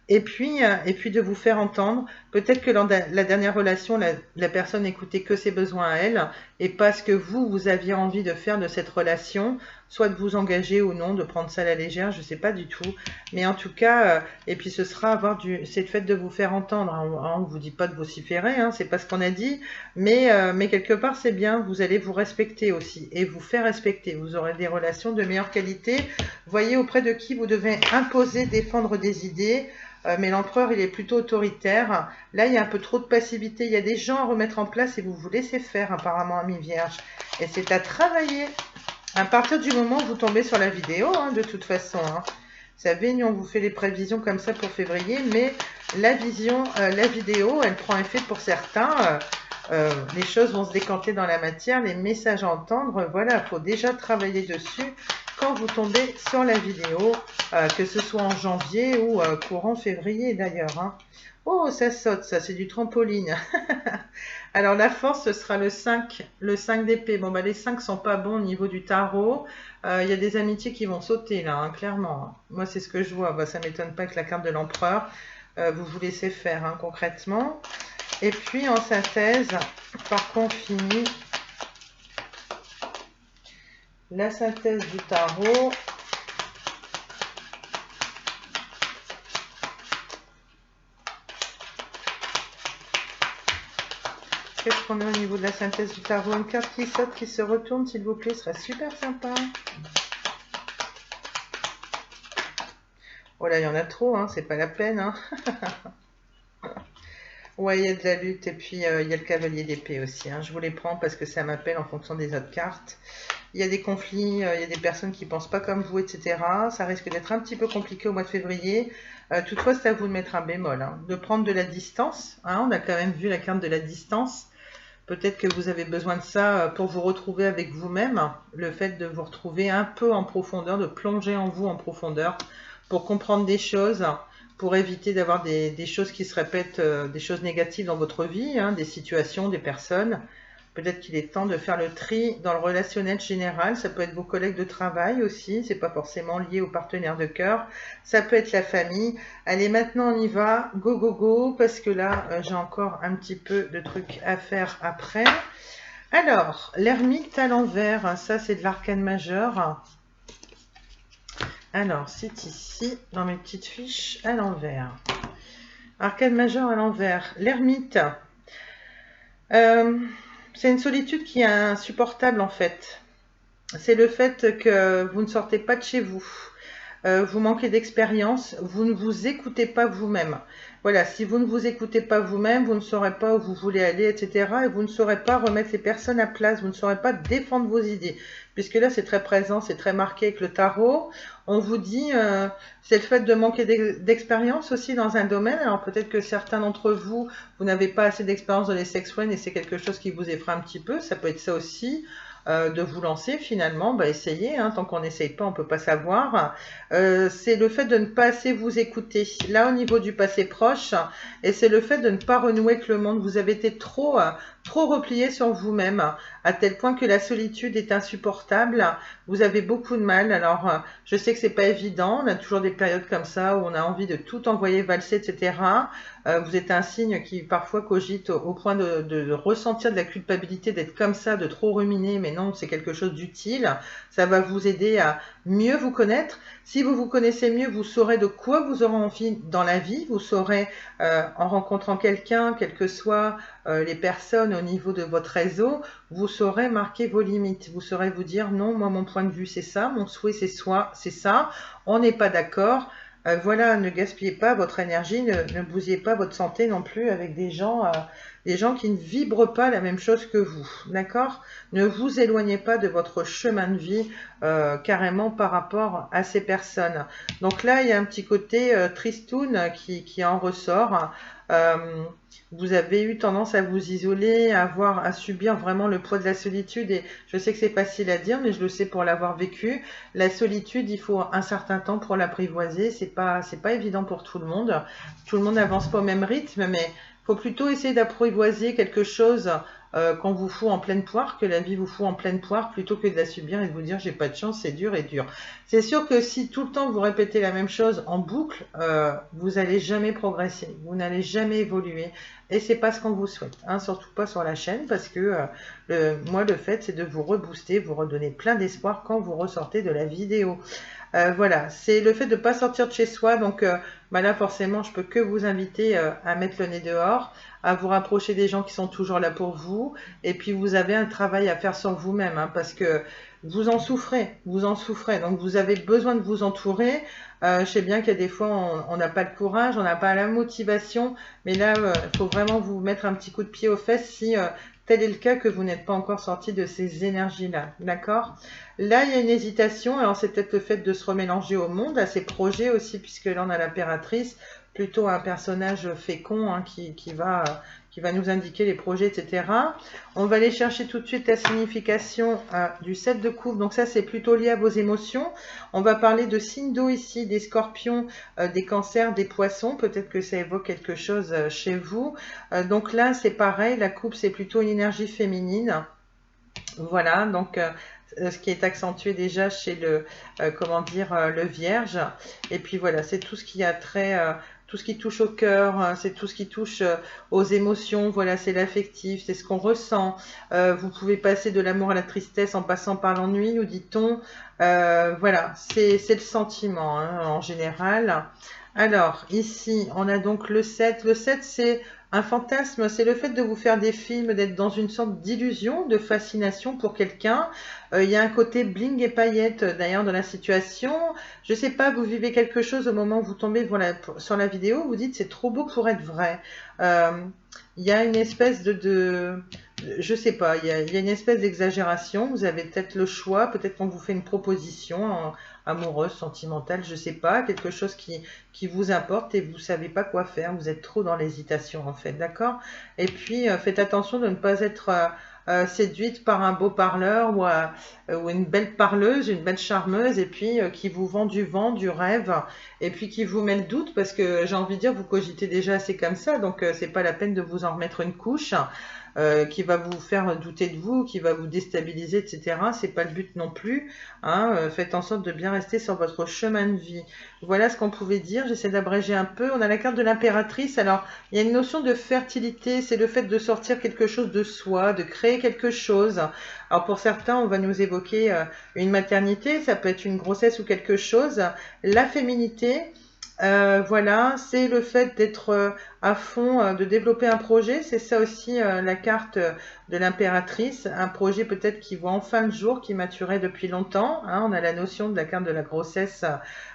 Et puis de vous faire entendre. Peut-être que dans la dernière relation, la personne n'écoutait que ses besoins à elle et pas ce que vous aviez envie de faire de cette relation, soit de vous engager ou non, de prendre ça à la légère, je ne sais pas du tout. Mais en tout cas, et puis ce sera c'est le fait de vous faire entendre. On ne vous dit pas de vociférer, hein, c'est pas ce qu'on a dit, mais quelque part c'est bien, vous allez vous respecter aussi et vous faire respecter. Vous aurez des relations de meilleure qualité. Voyez auprès de qui vous devez imposer, défendre des idées. Mais l'empereur, il est plutôt autoritaire. Là, il y a un peu trop de passivité. Il y a des gens à remettre en place et vous vous laissez faire, apparemment, amis vierges. Et c'est à travailler. À partir du moment où vous tombez sur la vidéo, hein, de toute façon. Hein. Vous savez, nous, on vous fait les prévisions comme ça pour février, mais la vidéo, elle prend effet pour certains. Les choses vont se décanter dans la matière, les messages à entendre. Voilà, il faut déjà travailler dessus. Quand vous tombez sur la vidéo, que ce soit en janvier ou courant février d'ailleurs. Hein. Oh, ça saute, ça, c'est du trampoline. Alors, la force, ce sera le 5 d'épée. Bon, bah, les 5 sont pas bons au niveau du tarot. Il y a des amitiés qui vont sauter, là, hein, clairement. Moi, c'est ce que je vois. Bah, ça m'étonne pas que la carte de l'empereur, vous vous laissez faire, hein, concrètement. Et puis, en synthèse, par confini, la synthèse du tarot. Qu'est-ce qu'on a au niveau de la synthèse du tarot? Une carte qui saute, qui se retourne, s'il vous plaît, ce serait super sympa. Oh là, il y en a trop, hein, c'est pas la peine. Hein. Ouais, il y a de la lutte et puis il y a le cavalier d'épée aussi. Hein. Je vous les prends parce que ça m'appelle en fonction des autres cartes. Il y a des conflits, il y a des personnes qui ne pensent pas comme vous, etc. Ça risque d'être un petit peu compliqué au mois de février. Toutefois, c'est à vous de mettre un bémol, hein, de prendre de la distance. Hein. On a quand même vu la carte de la distance. Peut-être que vous avez besoin de ça pour vous retrouver avec vous-même. Le fait de vous retrouver un peu en profondeur, de plonger en vous en profondeur pour comprendre des choses, pour éviter d'avoir des choses qui se répètent, des choses négatives dans votre vie, hein, des situations, des personnes. Peut-être qu'il est temps de faire le tri dans le relationnel général. Ça peut être vos collègues de travail aussi. C'est pas forcément lié aux partenaires de cœur. Ça peut être la famille. Allez, maintenant on y va. Go, go, go. Parce que là, j'ai encore un petit peu de trucs à faire après. Alors, l'ermite à l'envers. Ça, c'est de l'arcane majeur. Alors, c'est ici, dans mes petites fiches, à l'envers. Arcane majeur à l'envers. L'ermite. C'est une solitude qui est insupportable en fait. C'est le fait que vous ne sortez pas de chez vous. Vous manquez d'expérience, vous ne vous écoutez pas vous-même. Voilà, si vous ne vous écoutez pas vous-même, vous ne saurez pas où vous voulez aller, etc. Et vous ne saurez pas remettre les personnes à place, vous ne saurez pas défendre vos idées. Puisque là, c'est très présent, c'est très marqué avec le tarot. On vous dit, c'est le fait de manquer d'expérience aussi dans un domaine. Alors peut-être que certains d'entre vous, vous n'avez pas assez d'expérience dans les sex-friends et c'est quelque chose qui vous effraie un petit peu. Ça peut être ça aussi. De vous lancer finalement, bah essayez, hein, tant qu'on n'essaye pas, on ne peut pas savoir. C'est le fait de ne pas assez vous écouter, là au niveau du passé proche, et c'est le fait de ne pas renouer avec le monde. Vous avez été trop replié sur vous-même, à tel point que la solitude est insupportable. Vous avez beaucoup de mal. Alors, je sais que c'est pas évident, on a toujours des périodes comme ça où on a envie de tout envoyer valser, etc. Vous êtes un signe qui parfois cogite au point de ressentir de la culpabilité d'être comme ça, de trop ruminer, mais non, c'est quelque chose d'utile. Ça va vous aider à mieux vous connaître. Si vous vous connaissez mieux, vous saurez de quoi vous aurez envie dans la vie. Vous saurez, en rencontrant quelqu'un, quel que soit les personnes au niveau de votre réseau, vous saurez marquer vos limites. Vous saurez vous dire non, moi mon point de vue c'est ça, mon souhait c'est ça, on n'est pas d'accord. Voilà, ne gaspillez pas votre énergie, ne bousillez pas votre santé non plus avec des gens qui ne vibrent pas la même chose que vous, d'accord? Ne vous éloignez pas de votre chemin de vie carrément par rapport à ces personnes. Donc là, il y a un petit côté tristoun qui en ressort. Vous avez eu tendance à vous isoler, à subir vraiment le poids de la solitude. Et je sais que c'est facile à dire, mais je le sais pour l'avoir vécu. La solitude, il faut un certain temps pour l'apprivoiser. C'est pas évident pour tout le monde. Tout le monde n'avance pas au même rythme, mais il faut plutôt essayer d'apprivoiser quelque chose qu'on vous fout en pleine poire, que la vie vous fout en pleine poire, plutôt que de la subir et de vous dire j'ai pas de chance, c'est dur et dur. C'est sûr que si tout le temps vous répétez la même chose en boucle, vous n'allez jamais progresser, vous n'allez jamais évoluer. Et c'est pas ce qu'on vous souhaite, hein, surtout pas sur la chaîne, parce que moi le fait c'est de vous rebooster, vous redonner plein d'espoir quand vous ressortez de la vidéo. Voilà, c'est le fait de ne pas sortir de chez soi, donc là forcément je peux que vous inviter à mettre le nez dehors, à vous rapprocher des gens qui sont toujours là pour vous, et puis vous avez un travail à faire sur vous-même, hein, parce que vous en souffrez, donc vous avez besoin de vous entourer. Je sais bien qu'il y a des fois on n'a pas le courage, on n'a pas la motivation, mais là il faut vraiment vous mettre un petit coup de pied aux fesses si tel est le cas que vous n'êtes pas encore sorti de ces énergies-là, d'accord? Là, il y a une hésitation, alors c'est peut-être le fait de se remélanger au monde, à ses projets aussi, puisque là on a l'impératrice, plutôt un personnage fécond hein, qui va nous indiquer les projets, etc. On va aller chercher tout de suite la signification du 7 de coupe. Donc ça, c'est plutôt lié à vos émotions. On va parler de signes d'eau ici, des scorpions, des cancers, des poissons. Peut-être que ça évoque quelque chose chez vous. Donc là, c'est pareil. La coupe, c'est plutôt une énergie féminine. Voilà, donc ce qui est accentué déjà chez le, le vierge. Et puis voilà, c'est tout ce qui a trait... tout ce qui touche au cœur, c'est tout ce qui touche aux émotions, voilà, c'est l'affectif, c'est ce qu'on ressent. Vous pouvez passer de l'amour à la tristesse en passant par l'ennui, nous dit-on. Voilà, c'est le sentiment hein, en général. Alors, ici, on a donc le 7. Le 7, c'est un fantasme, c'est le fait de vous faire des films, d'être dans une sorte d'illusion, de fascination pour quelqu'un. Il y a un côté bling et paillettes d'ailleurs dans la situation. Je sais pas, vous vivez quelque chose au moment où vous tombez voilà, sur la vidéo, vous dites c'est trop beau pour être vrai. Il y a une espèce je sais pas, il y a une espèce d'exagération. Vous avez peut-être le choix, peut-être qu'on vous fait une proposition amoureuse, sentimentale, je sais pas, quelque chose qui vous importe et vous savez pas quoi faire. Vous êtes trop dans l'hésitation en fait, d'accord? Et puis faites attention de ne pas être séduite par un beau parleur ou une belle parleuse, une belle charmeuse, et puis qui vous vend du vent, du rêve, et puis qui vous met le doute, parce que j'ai envie de dire, vous cogitez déjà assez comme ça, donc c'est pas la peine de vous en remettre une couche. Qui va vous faire douter de vous, qui va vous déstabiliser, etc. C'est pas le but non plus. Hein. Faites en sorte de bien rester sur votre chemin de vie. Voilà ce qu'on pouvait dire. J'essaie d'abréger un peu. On a la carte de l'impératrice. Alors, il y a une notion de fertilité. C'est le fait de sortir quelque chose de soi, de créer quelque chose. Alors, pour certains, on va nous évoquer une maternité. Ça peut être une grossesse ou quelque chose. La féminité. Voilà, c'est le fait d'être à fond, de développer un projet. C'est ça aussi la carte de l'impératrice. Un projet peut-être qui voit enfin le jour, qui maturait depuis longtemps. Hein. On a la notion de la carte de la grossesse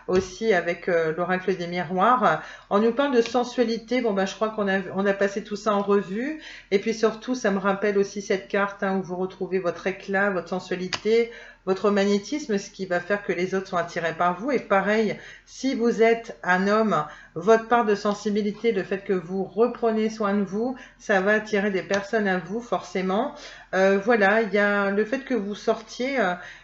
aussi avec l'oracle des miroirs. On nous parle de sensualité. Bon, ben, je crois qu'on a passé tout ça en revue. Et puis surtout, ça me rappelle aussi cette carte hein, où vous retrouvez votre éclat, votre sensualité, votre magnétisme, ce qui va faire que les autres sont attirés par vous. Et pareil, si vous êtes un homme, votre part de sensibilité, le fait que vous reprenez soin de vous, ça va attirer des personnes à vous forcément. Voilà, il y a le fait que vous sortiez,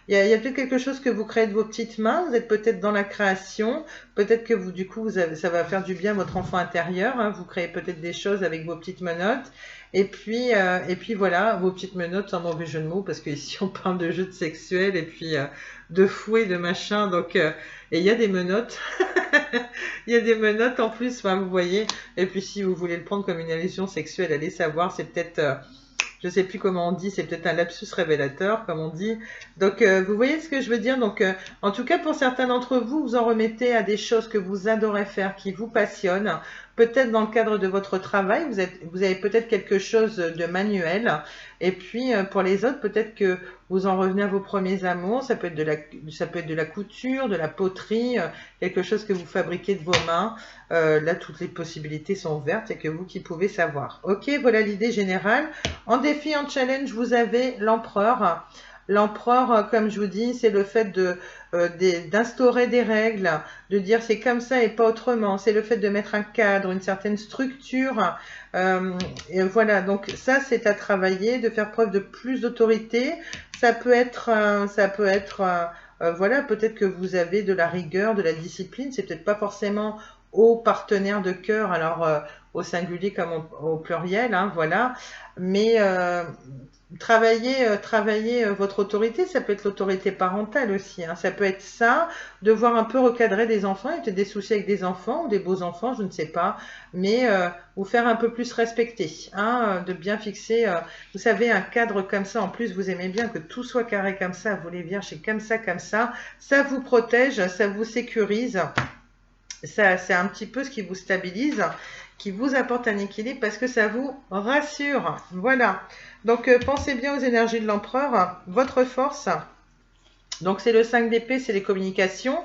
il y a peut-être quelque chose que vous créez de vos petites mains, vous êtes peut-être dans la création, peut-être que vous, du coup, ça va faire du bien à votre enfant intérieur, hein, vous créez peut-être des choses avec vos petites menottes. Et puis voilà, vos petites menottes, sans mauvais jeu de mots, parce qu'ici on parle de jeux sexuels et puis de fouets, de machin, donc et il y a des menottes, il y a des menottes en plus, enfin, vous voyez, et puis si vous voulez le prendre comme une allusion sexuelle, allez savoir, c'est peut-être, je sais plus comment on dit, c'est peut-être un lapsus révélateur, comme on dit, donc vous voyez ce que je veux dire, donc en tout cas pour certains d'entre vous, vous en remettez à des choses que vous adorez faire, qui vous passionnent. peut-être dans le cadre de votre travail, vous avez peut-être quelque chose de manuel. Et puis pour les autres, peut-être que vous en revenez à vos premiers amours. Ça peut être de la couture, de la poterie, quelque chose que vous fabriquez de vos mains. Là, toutes les possibilités sont ouvertes et que vous qui pouvez savoir. Ok, voilà l'idée générale. En défi, en challenge, vous avez l'empereur. L'empereur, comme je vous dis, c'est le fait d'instaurer des règles, de dire c'est comme ça et pas autrement. C'est le fait de mettre un cadre, une certaine structure. Et voilà, donc ça c'est à travailler, de faire preuve de plus d'autorité. Ça peut être, voilà, peut-être que vous avez de la rigueur, de la discipline. C'est peut-être pas forcément au partenaire de cœur, alors au singulier comme au pluriel, hein, voilà. Mais travailler votre autorité, ça peut être l'autorité parentale aussi, hein. Ça peut être ça, devoir un peu recadrer des enfants, il y a peut-être des soucis avec des enfants ou des beaux enfants, je ne sais pas, mais vous faire un peu plus respecter, hein, de bien fixer, vous savez, un cadre comme ça. En plus, vous aimez bien que tout soit carré comme ça, vous les vierges, c'est comme ça vous protège, ça vous sécurise. C'est un petit peu ce qui vous stabilise, qui vous apporte un équilibre parce que ça vous rassure. Voilà. Donc, pensez bien aux énergies de l'empereur, votre force. Donc, c'est le 5 d'épée, c'est les communications.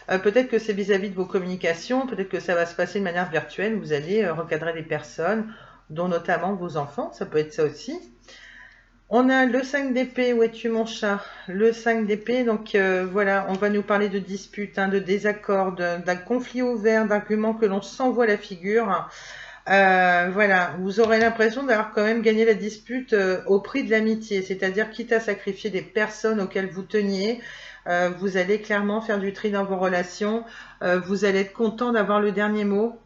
Peut-être que c'est vis-à-vis de vos communications, peut-être que ça va se passer de manière virtuelle. Vous allez recadrer des personnes, dont notamment vos enfants. Ça peut être ça aussi. On a le 5 d'épée, où es-tu mon chat? Le 5 d'épée, donc voilà, on va nous parler de disputes, hein, de désaccords, d'un conflit ouvert, d'arguments que l'on s'envoie la figure. Voilà, vous aurez l'impression d'avoir quand même gagné la dispute au prix de l'amitié, c'est-à-dire quitte à sacrifier des personnes auxquelles vous teniez, vous allez clairement faire du tri dans vos relations, vous allez être content d'avoir le dernier mot.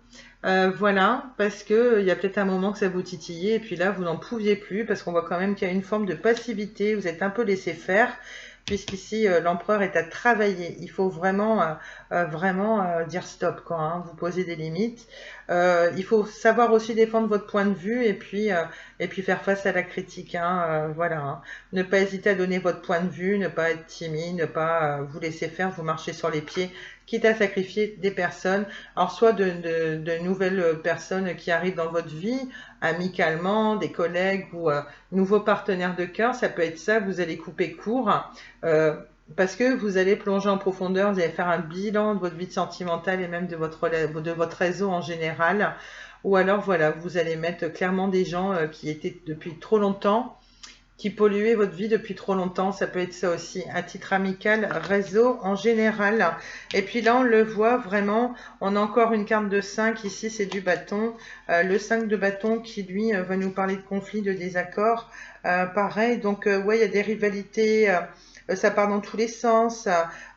Voilà, parce que il y a peut-être un moment que ça vous titillait et puis là vous n'en pouviez plus parce qu'on voit quand même qu'il y a une forme de passivité, vous êtes un peu laissé faire puisqu'ici l'empereur est à travailler. Il faut vraiment, dire stop quoi, hein, vous poser des limites. Il faut savoir aussi défendre votre point de vue et puis faire face à la critique, hein, voilà, hein. Ne pas hésiter à donner votre point de vue, ne pas être timide, ne pas vous laisser faire, vous marchez sur les pieds, quitte à sacrifier des personnes. Alors soit de nouvelles personnes qui arrivent dans votre vie, amicalement, des collègues ou nouveaux partenaires de cœur, ça peut être ça, vous allez couper court. Parce que vous allez plonger en profondeur, vous allez faire un bilan de votre vie sentimentale et même de votre réseau en général. Ou alors, voilà, vous allez mettre clairement des gens qui étaient depuis trop longtemps, qui polluaient votre vie depuis trop longtemps. Ça peut être ça aussi, à titre amical, réseau en général. Et puis là, on le voit vraiment, on a encore une carte de 5, ici c'est du bâton. Le 5 de bâton qui, lui, va nous parler de conflits, de désaccords. Pareil, donc, ouais, il y a des rivalités... ça part dans tous les sens,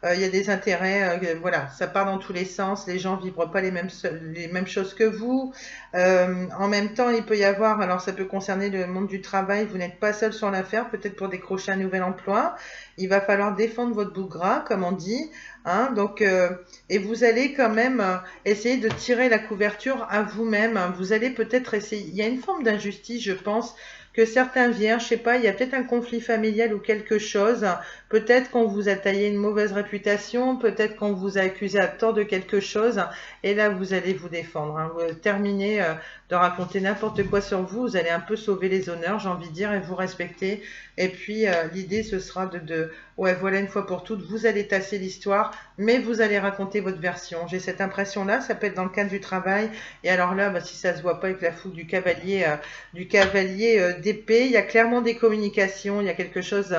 il y a des intérêts, voilà, ça part dans tous les sens, les gens ne vibrent pas les mêmes choses que vous. En même temps, il peut y avoir, alors ça peut concerner le monde du travail, vous n'êtes pas seul sur l'affaire, peut-être pour décrocher un nouvel emploi, il va falloir défendre votre bout gras, comme on dit, hein, donc, et vous allez quand même essayer de tirer la couverture à vous-même, vous allez peut-être essayer, il y a une forme d'injustice, je pense, que certains vierges, je sais pas, il y a peut-être un conflit familial ou quelque chose, peut-être qu'on vous a taillé une mauvaise réputation, peut-être qu'on vous a accusé à tort de quelque chose, et là vous allez vous défendre, hein. Vous terminez de raconter n'importe quoi sur vous, vous allez un peu sauver les honneurs, j'ai envie de dire, et vous respecter, et puis l'idée ce sera ouais voilà, une fois pour toutes, vous allez tasser l'histoire, mais vous allez raconter votre version. J'ai cette impression-là, ça peut être dans le cadre du travail, et alors là, bah, si ça se voit pas avec la fougue du cavalier d'épée, il y a clairement des communications, il y a quelque chose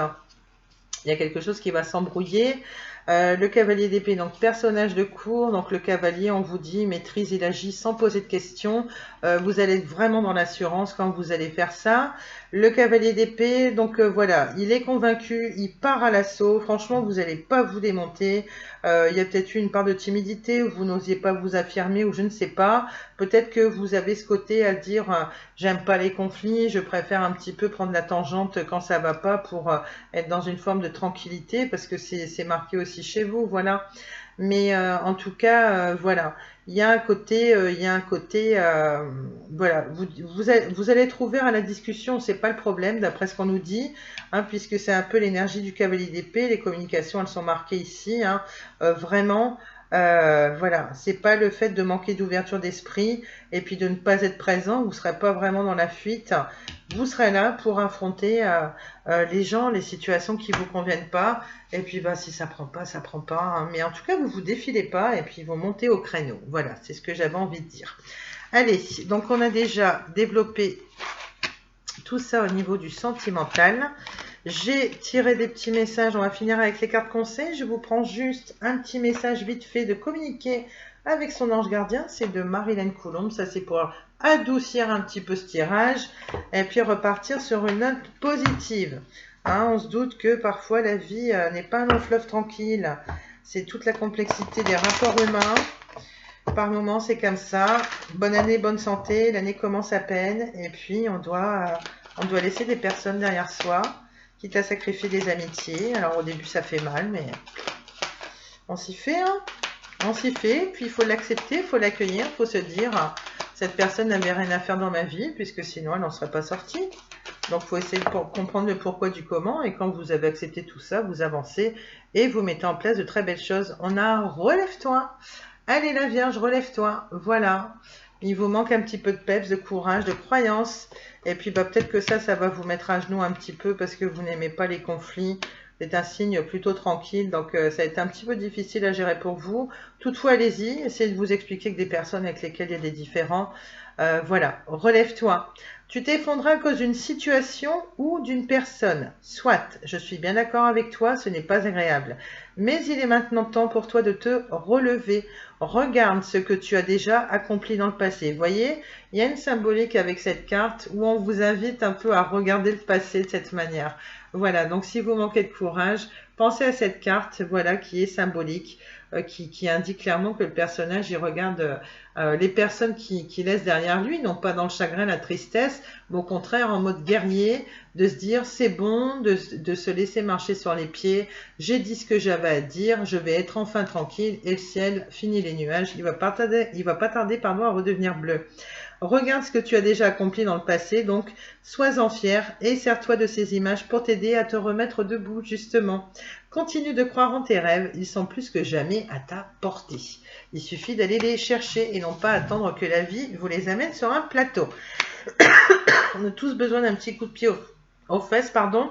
qui va s'embrouiller. Le cavalier d'épée, donc personnage de cour, donc le cavalier, on vous dit, maîtrise, il agit sans poser de questions. Vous allez être vraiment dans l'assurance quand vous allez faire ça. Le cavalier d'épée, donc voilà, il est convaincu, il part à l'assaut. Franchement, vous n'allez pas vous démonter. Il y a peut-être eu une part de timidité où vous n'osiez pas vous affirmer ou je ne sais pas. Peut-être que vous avez ce côté à dire j'aime pas les conflits, je préfère un petit peu prendre la tangente quand ça va pas pour être dans une forme de tranquillité parce que c'est marqué aussi chez vous, voilà. Mais en tout cas, voilà, il y a un côté, voilà, vous allez être ouvert à la discussion, c'est pas le problème d'après ce qu'on nous dit, hein, puisque c'est un peu l'énergie du cavalier d'épée, les communications elles sont marquées ici, hein, vraiment. Voilà, c'est pas le fait de manquer d'ouverture d'esprit et puis de ne pas être présent, vous ne serez pas vraiment dans la fuite. Vous serez là pour affronter les gens, les situations qui vous conviennent pas. Et puis bah si ça prend pas, ça prend pas, hein. Mais en tout cas, vous vous défilez pas et puis vous montez au créneau. Voilà, c'est ce que j'avais envie de dire. Allez, donc on a déjà développé tout ça au niveau du sentimental. J'ai tiré des petits messages, on va finir avec les cartes conseils. Je vous prends juste un petit message vite fait de communiquer avec son ange gardien. C'est de Marilyn Coulombe, ça c'est pour adoucir un petit peu ce tirage et puis repartir sur une note positive. Hein, on se doute que parfois la vie n'est pas un long fleuve tranquille. C'est toute la complexité des rapports humains. Par moments, c'est comme ça. Bonne année, bonne santé. L'année commence à peine. Et puis, on doit laisser des personnes derrière soi, quitte à sacrifier des amitiés. Alors, au début, ça fait mal, mais on s'y fait. Hein, on s'y fait. Puis, il faut l'accepter, il faut l'accueillir. Il faut se dire, cette personne n'avait rien à faire dans ma vie, puisque sinon, elle n'en serait pas sortie. Donc, il faut essayer de comprendre le pourquoi du comment. Et quand vous avez accepté tout ça, vous avancez et vous mettez en place de très belles choses. On a relève-toi. Allez la Vierge, relève-toi, voilà. Il vous manque un petit peu de peps, de courage, de croyance. Et puis bah, peut-être que ça va vous mettre à genoux un petit peu parce que vous n'aimez pas les conflits. C'est un signe plutôt tranquille, donc ça a été un petit peu difficile à gérer pour vous. Toutefois, allez-y, essayez de vous expliquer que des personnes avec lesquelles il y a des différends. Voilà, relève-toi. Tu t'effondres à cause d'une situation ou d'une personne. Soit, je suis bien d'accord avec toi, ce n'est pas agréable. Mais il est maintenant temps pour toi de te relever. Regarde ce que tu as déjà accompli dans le passé. Vous voyez, il y a une symbolique avec cette carte où on vous invite un peu à regarder le passé de cette manière. Voilà, donc si vous manquez de courage, pensez à cette carte, voilà, qui est symbolique, qui indique clairement que le personnage, il regarde les personnes qui laissent derrière lui, non pas dans le chagrin, la tristesse, mais au contraire en mode guerrier, de se dire c'est bon, de se laisser marcher sur les pieds, j'ai dit ce que j'avais à dire, je vais être enfin tranquille, et le ciel, fini les nuages, il va pas tarder pardon, à redevenir bleu. Regarde ce que tu as déjà accompli dans le passé, donc sois-en fier et sers-toi de ces images pour t'aider à te remettre debout, justement. Continue de croire en tes rêves, ils sont plus que jamais à ta portée. Il suffit d'aller les chercher et non pas attendre que la vie vous les amène sur un plateau. On a tous besoin d'un petit coup de pied aux fesses, pardon.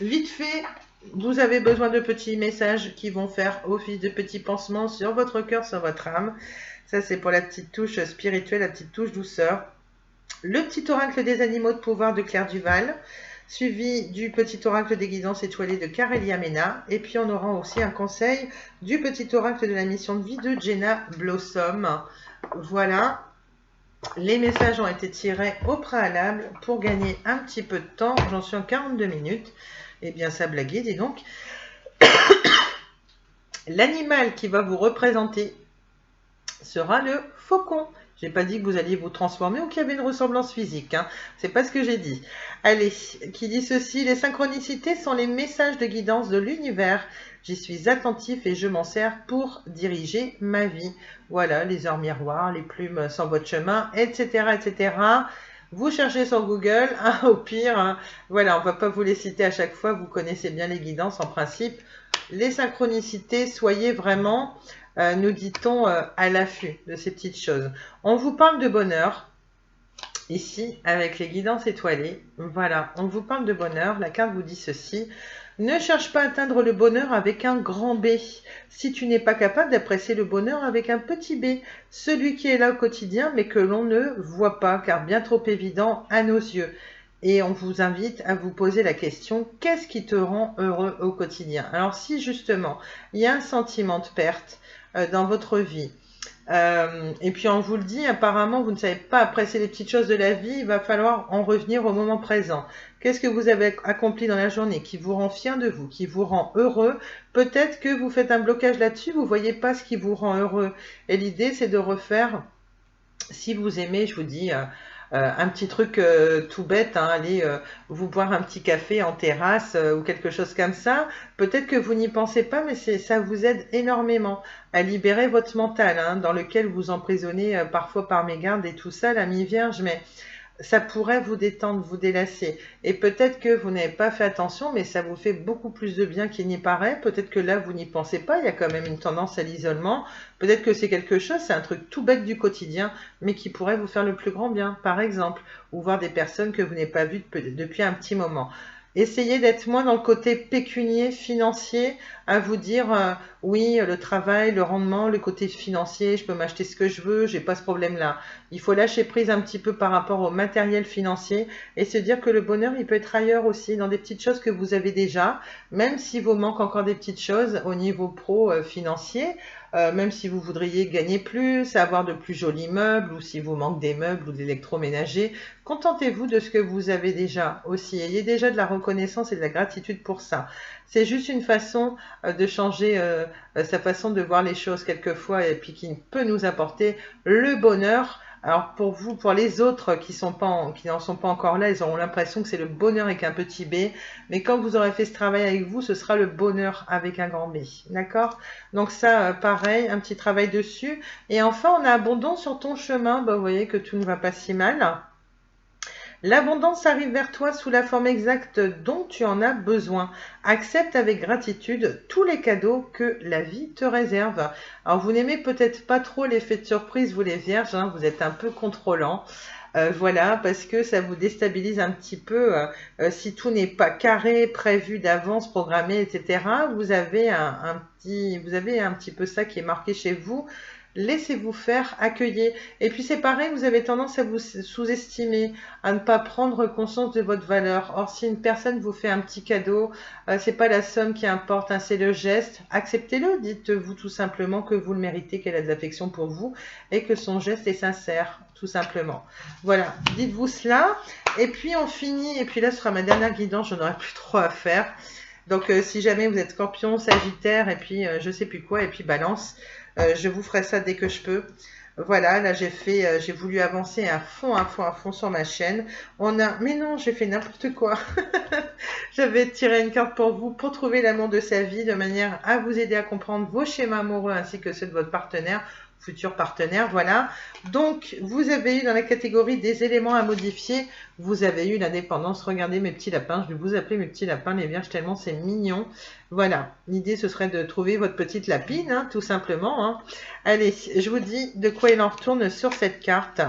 Vite fait, vous avez besoin de petits messages qui vont faire office de petits pansements sur votre cœur, sur votre âme. Ça, c'est pour la petite touche spirituelle, la petite touche douceur. Le petit oracle des animaux de pouvoir de Claire Duval, suivi du petit oracle des guidances étoilées de Carélia Mena. Et puis, on aura aussi un conseil du petit oracle de la mission de vie de Jenna Blossom. Voilà. Les messages ont été tirés au préalable pour gagner un petit peu de temps. J'en suis en 42 minutes. Eh bien, ça blaguait, dis donc. L'animal qui va vous représenter sera le faucon. J'ai pas dit que vous alliez vous transformer ou qu'il y avait une ressemblance physique. Hein. C'est pas ce que j'ai dit. Allez, qui dit ceci, les synchronicités sont les messages de guidance de l'univers. J'y suis attentif et je m'en sers pour diriger ma vie. Voilà, les heures miroirs, les plumes sans votre chemin, etc., etc. Vous cherchez sur Google, hein, au pire. Hein. Voilà, on ne va pas vous les citer à chaque fois. Vous connaissez bien les guidances en principe. Les synchronicités, soyez vraiment... nous dit-on à l'affût de ces petites choses. On vous parle de bonheur, ici, avec les guidances étoilées. Voilà, on vous parle de bonheur. La carte vous dit ceci. Ne cherche pas à atteindre le bonheur avec un grand B. Si tu n'es pas capable d'apprécier le bonheur avec un petit b. Celui qui est là au quotidien, mais que l'on ne voit pas, car bien trop évident à nos yeux. Et on vous invite à vous poser la question, qu'est-ce qui te rend heureux au quotidien? Alors si justement, il y a un sentiment de perte, dans votre vie. Et puis on vous le dit, apparemment vous ne savez pas apprécier les petites choses de la vie, il va falloir en revenir au moment présent. Qu'est-ce que vous avez accompli dans la journée qui vous rend fier de vous, qui vous rend heureux? Peut-être que vous faites un blocage là-dessus, vous ne voyez pas ce qui vous rend heureux. Et l'idée c'est de refaire, si vous aimez, je vous dis... un petit truc tout bête, hein, allez vous boire un petit café en terrasse ou quelque chose comme ça. Peut-être que vous n'y pensez pas, mais ça vous aide énormément à libérer votre mental, hein, dans lequel vous emprisonnez parfois par mégarde et tout ça, l'ami vierge. Mais ça pourrait vous détendre, vous délasser. Et peut-être que vous n'avez pas fait attention, mais ça vous fait beaucoup plus de bien qu'il n'y paraît. Peut-être que là, vous n'y pensez pas, il y a quand même une tendance à l'isolement. Peut-être que c'est quelque chose, c'est un truc tout bête du quotidien, mais qui pourrait vous faire le plus grand bien, par exemple. Ou voir des personnes que vous n'avez pas vues depuis un petit moment. Essayez d'être moins dans le côté pécunier, financier, à vous dire oui, le travail, le rendement, le côté financier, je peux m'acheter ce que je veux, j'ai pas ce problème-là. Il faut lâcher prise un petit peu par rapport au matériel financier et se dire que le bonheur, il peut être ailleurs aussi, dans des petites choses que vous avez déjà, même s'il vous manque encore des petites choses au niveau pro financier. Même si vous voudriez gagner plus, avoir de plus jolis meubles, ou si vous manque des meubles ou de l'électroménager, contentez-vous de ce que vous avez déjà aussi. Ayez déjà de la reconnaissance et de la gratitude pour ça. C'est juste une façon de changer sa façon de voir les choses quelquefois et puis qui peut nous apporter le bonheur. Alors pour vous, pour les autres qui n'en sont pas encore là, ils auront l'impression que c'est le bonheur avec un petit B. Mais quand vous aurez fait ce travail avec vous, ce sera le bonheur avec un grand B. D'accord? Donc ça, pareil, un petit travail dessus. Et enfin, on a abondance sur ton chemin. Bah, vous voyez que tout ne va pas si mal. L'abondance arrive vers toi sous la forme exacte dont tu en as besoin. Accepte avec gratitude tous les cadeaux que la vie te réserve. Alors vous n'aimez peut-être pas trop l'effet de surprise, vous les vierges, hein, vous êtes un peu contrôlant. Voilà, parce que ça vous déstabilise un petit peu. Si tout n'est pas carré, prévu d'avance, programmé, etc., vous avez vous avez un petit peu ça qui est marqué chez vous. Laissez-vous faire, accueillir. Et puis c'est pareil, vous avez tendance à vous sous-estimer, à ne pas prendre conscience de votre valeur. Or, si une personne vous fait un petit cadeau, c'est pas la somme qui importe, hein, c'est le geste. Acceptez-le, dites-vous tout simplement que vous le méritez, qu'elle a de l'affection pour vous et que son geste est sincère, tout simplement. Voilà, dites-vous cela. Et puis on finit, et puis là ce sera ma dernière guidance, je n'aurai plus trop à faire. Donc si jamais vous êtes Scorpion, Sagittaire, et puis je sais plus quoi, et puis Balance, je vous ferai ça dès que je peux. Voilà, là j'ai voulu avancer à fond sur ma chaîne. Mais non, j'ai fait n'importe quoi. J'avais tiré une carte pour vous, pour trouver l'amour de sa vie, de manière à vous aider à comprendre vos schémas amoureux ainsi que ceux de votre partenaire, futur partenaire, voilà. Donc, vous avez eu dans la catégorie des éléments à modifier, vous avez eu l'indépendance. Regardez mes petits lapins, je vais vous appeler mes petits lapins, les vierges, tellement c'est mignon. Voilà, l'idée ce serait de trouver votre petite lapine, hein, tout simplement. Hein. Allez, je vous dis de quoi il en retourne sur cette carte.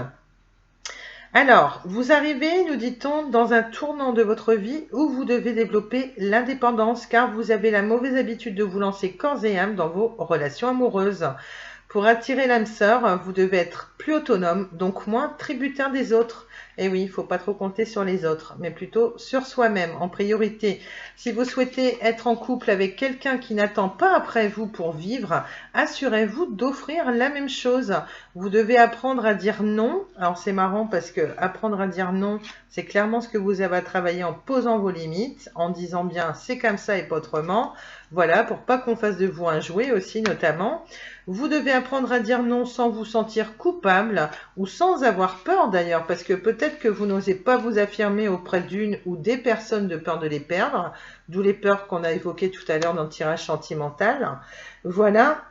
Alors, vous arrivez, nous dit-on, dans un tournant de votre vie où vous devez développer l'indépendance car vous avez la mauvaise habitude de vous lancer corps et âme dans vos relations amoureuses. Pour attirer l'âme sœur, vous devez être plus autonome, donc moins tributaire des autres. Et oui, il ne faut pas trop compter sur les autres, mais plutôt sur soi-même en priorité. Si vous souhaitez être en couple avec quelqu'un qui n'attend pas après vous pour vivre, assurez-vous d'offrir la même chose. Vous devez apprendre à dire non. Alors c'est marrant parce que apprendre à dire non, c'est clairement ce que vous avez à travailler en posant vos limites, en disant bien c'est comme ça et pas autrement. Voilà, pour pas qu'on fasse de vous un jouet aussi notamment. Vous devez apprendre à dire non sans vous sentir coupable ou sans avoir peur d'ailleurs, parce que peut-être que vous n'osez pas vous affirmer auprès d'une ou des personnes de peur de les perdre, d'où les peurs qu'on a évoquées tout à l'heure dans le tirage sentimental. Voilà.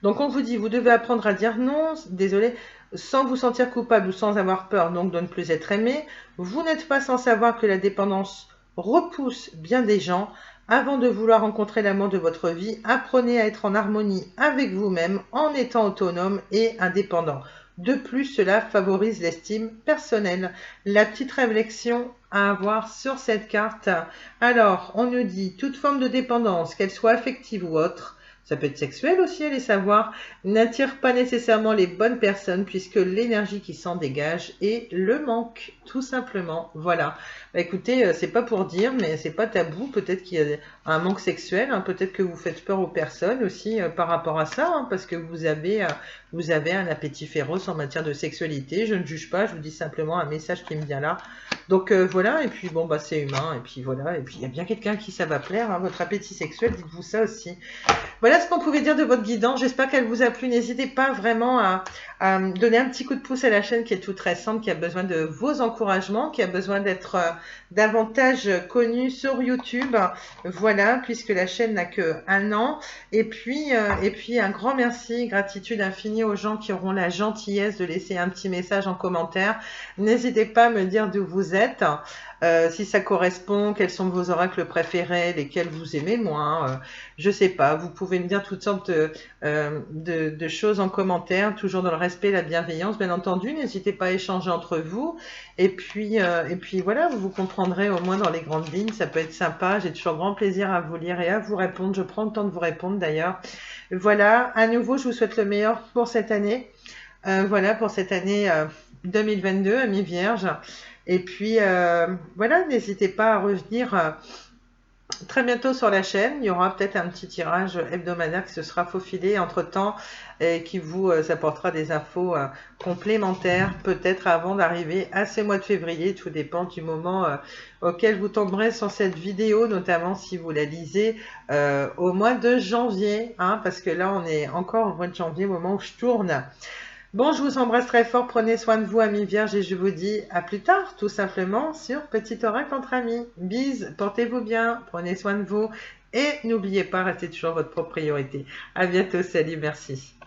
Donc on vous dit, vous devez apprendre à dire non, désolé, sans vous sentir coupable ou sans avoir peur, donc de ne plus être aimé. Vous n'êtes pas sans savoir que la dépendance repousse bien des gens. Avant de vouloir rencontrer l'amour de votre vie, apprenez à être en harmonie avec vous-même en étant autonome et indépendant. De plus, cela favorise l'estime personnelle. La petite réflexion à avoir sur cette carte. Alors, on nous dit toute forme de dépendance, qu'elle soit affective ou autre, ça peut être sexuel aussi, allez savoir, n'attire pas nécessairement les bonnes personnes puisque l'énergie qui s'en dégage est le manque, tout simplement. Voilà. Bah, écoutez, c'est pas pour dire, mais c'est pas tabou. Peut-être qu'il y a un manque sexuel, hein, peut-être que vous faites peur aux personnes aussi par rapport à ça, hein, parce que vous avez un appétit féroce en matière de sexualité. Je ne juge pas, je vous dis simplement un message qui me vient là. Donc voilà, et puis bon, bah c'est humain, et puis voilà, et puis il y a bien quelqu'un qui ça va plaire, hein, votre appétit sexuel, dites-vous ça aussi. Voilà ce qu'on pouvait dire de votre guidance. J'espère qu'elle vous a plu. N'hésitez pas vraiment à donner un petit coup de pouce à la chaîne qui est toute récente, qui a besoin de vos encouragements, qui a besoin d'être davantage connue sur YouTube. Voilà, puisque la chaîne n'a que 1 an. Et puis un grand merci, gratitude infinie premier aux gens qui auront la gentillesse de laisser un petit message en commentaire. N'hésitez pas à me dire d'où vous êtes, si ça correspond, quels sont vos oracles préférés, lesquels vous aimez moins. Je sais pas, vous pouvez me dire toutes sortes de choses en commentaire, toujours dans le respect et la bienveillance, bien entendu. N'hésitez pas à échanger entre vous. Et puis voilà, vous comprendrez au moins dans les grandes lignes. Ça peut être sympa. J'ai toujours grand plaisir à vous lire et à vous répondre. Je prends le temps de vous répondre d'ailleurs. Voilà, à nouveau, je vous souhaite le meilleur pour cette année. Voilà, pour cette année 2022, Amis Vierges. Et puis, voilà, n'hésitez pas à revenir très bientôt sur la chaîne. Il y aura peut-être un petit tirage hebdomadaire qui se sera faufilé entre-temps et qui vous apportera des infos complémentaires, peut-être avant d'arriver à ce mois de février. Tout dépend du moment auquel vous tomberez sur cette vidéo, notamment si vous la lisez au mois de janvier, hein, parce que là, on est encore au mois de janvier, au moment où je tourne. Bon, je vous embrasse très fort, prenez soin de vous, amis vierges, et je vous dis à plus tard, tout simplement, sur Petit Oracle entre amis. Bise, portez-vous bien, prenez soin de vous, et n'oubliez pas, restez toujours votre propre priorité. À bientôt, salut, merci.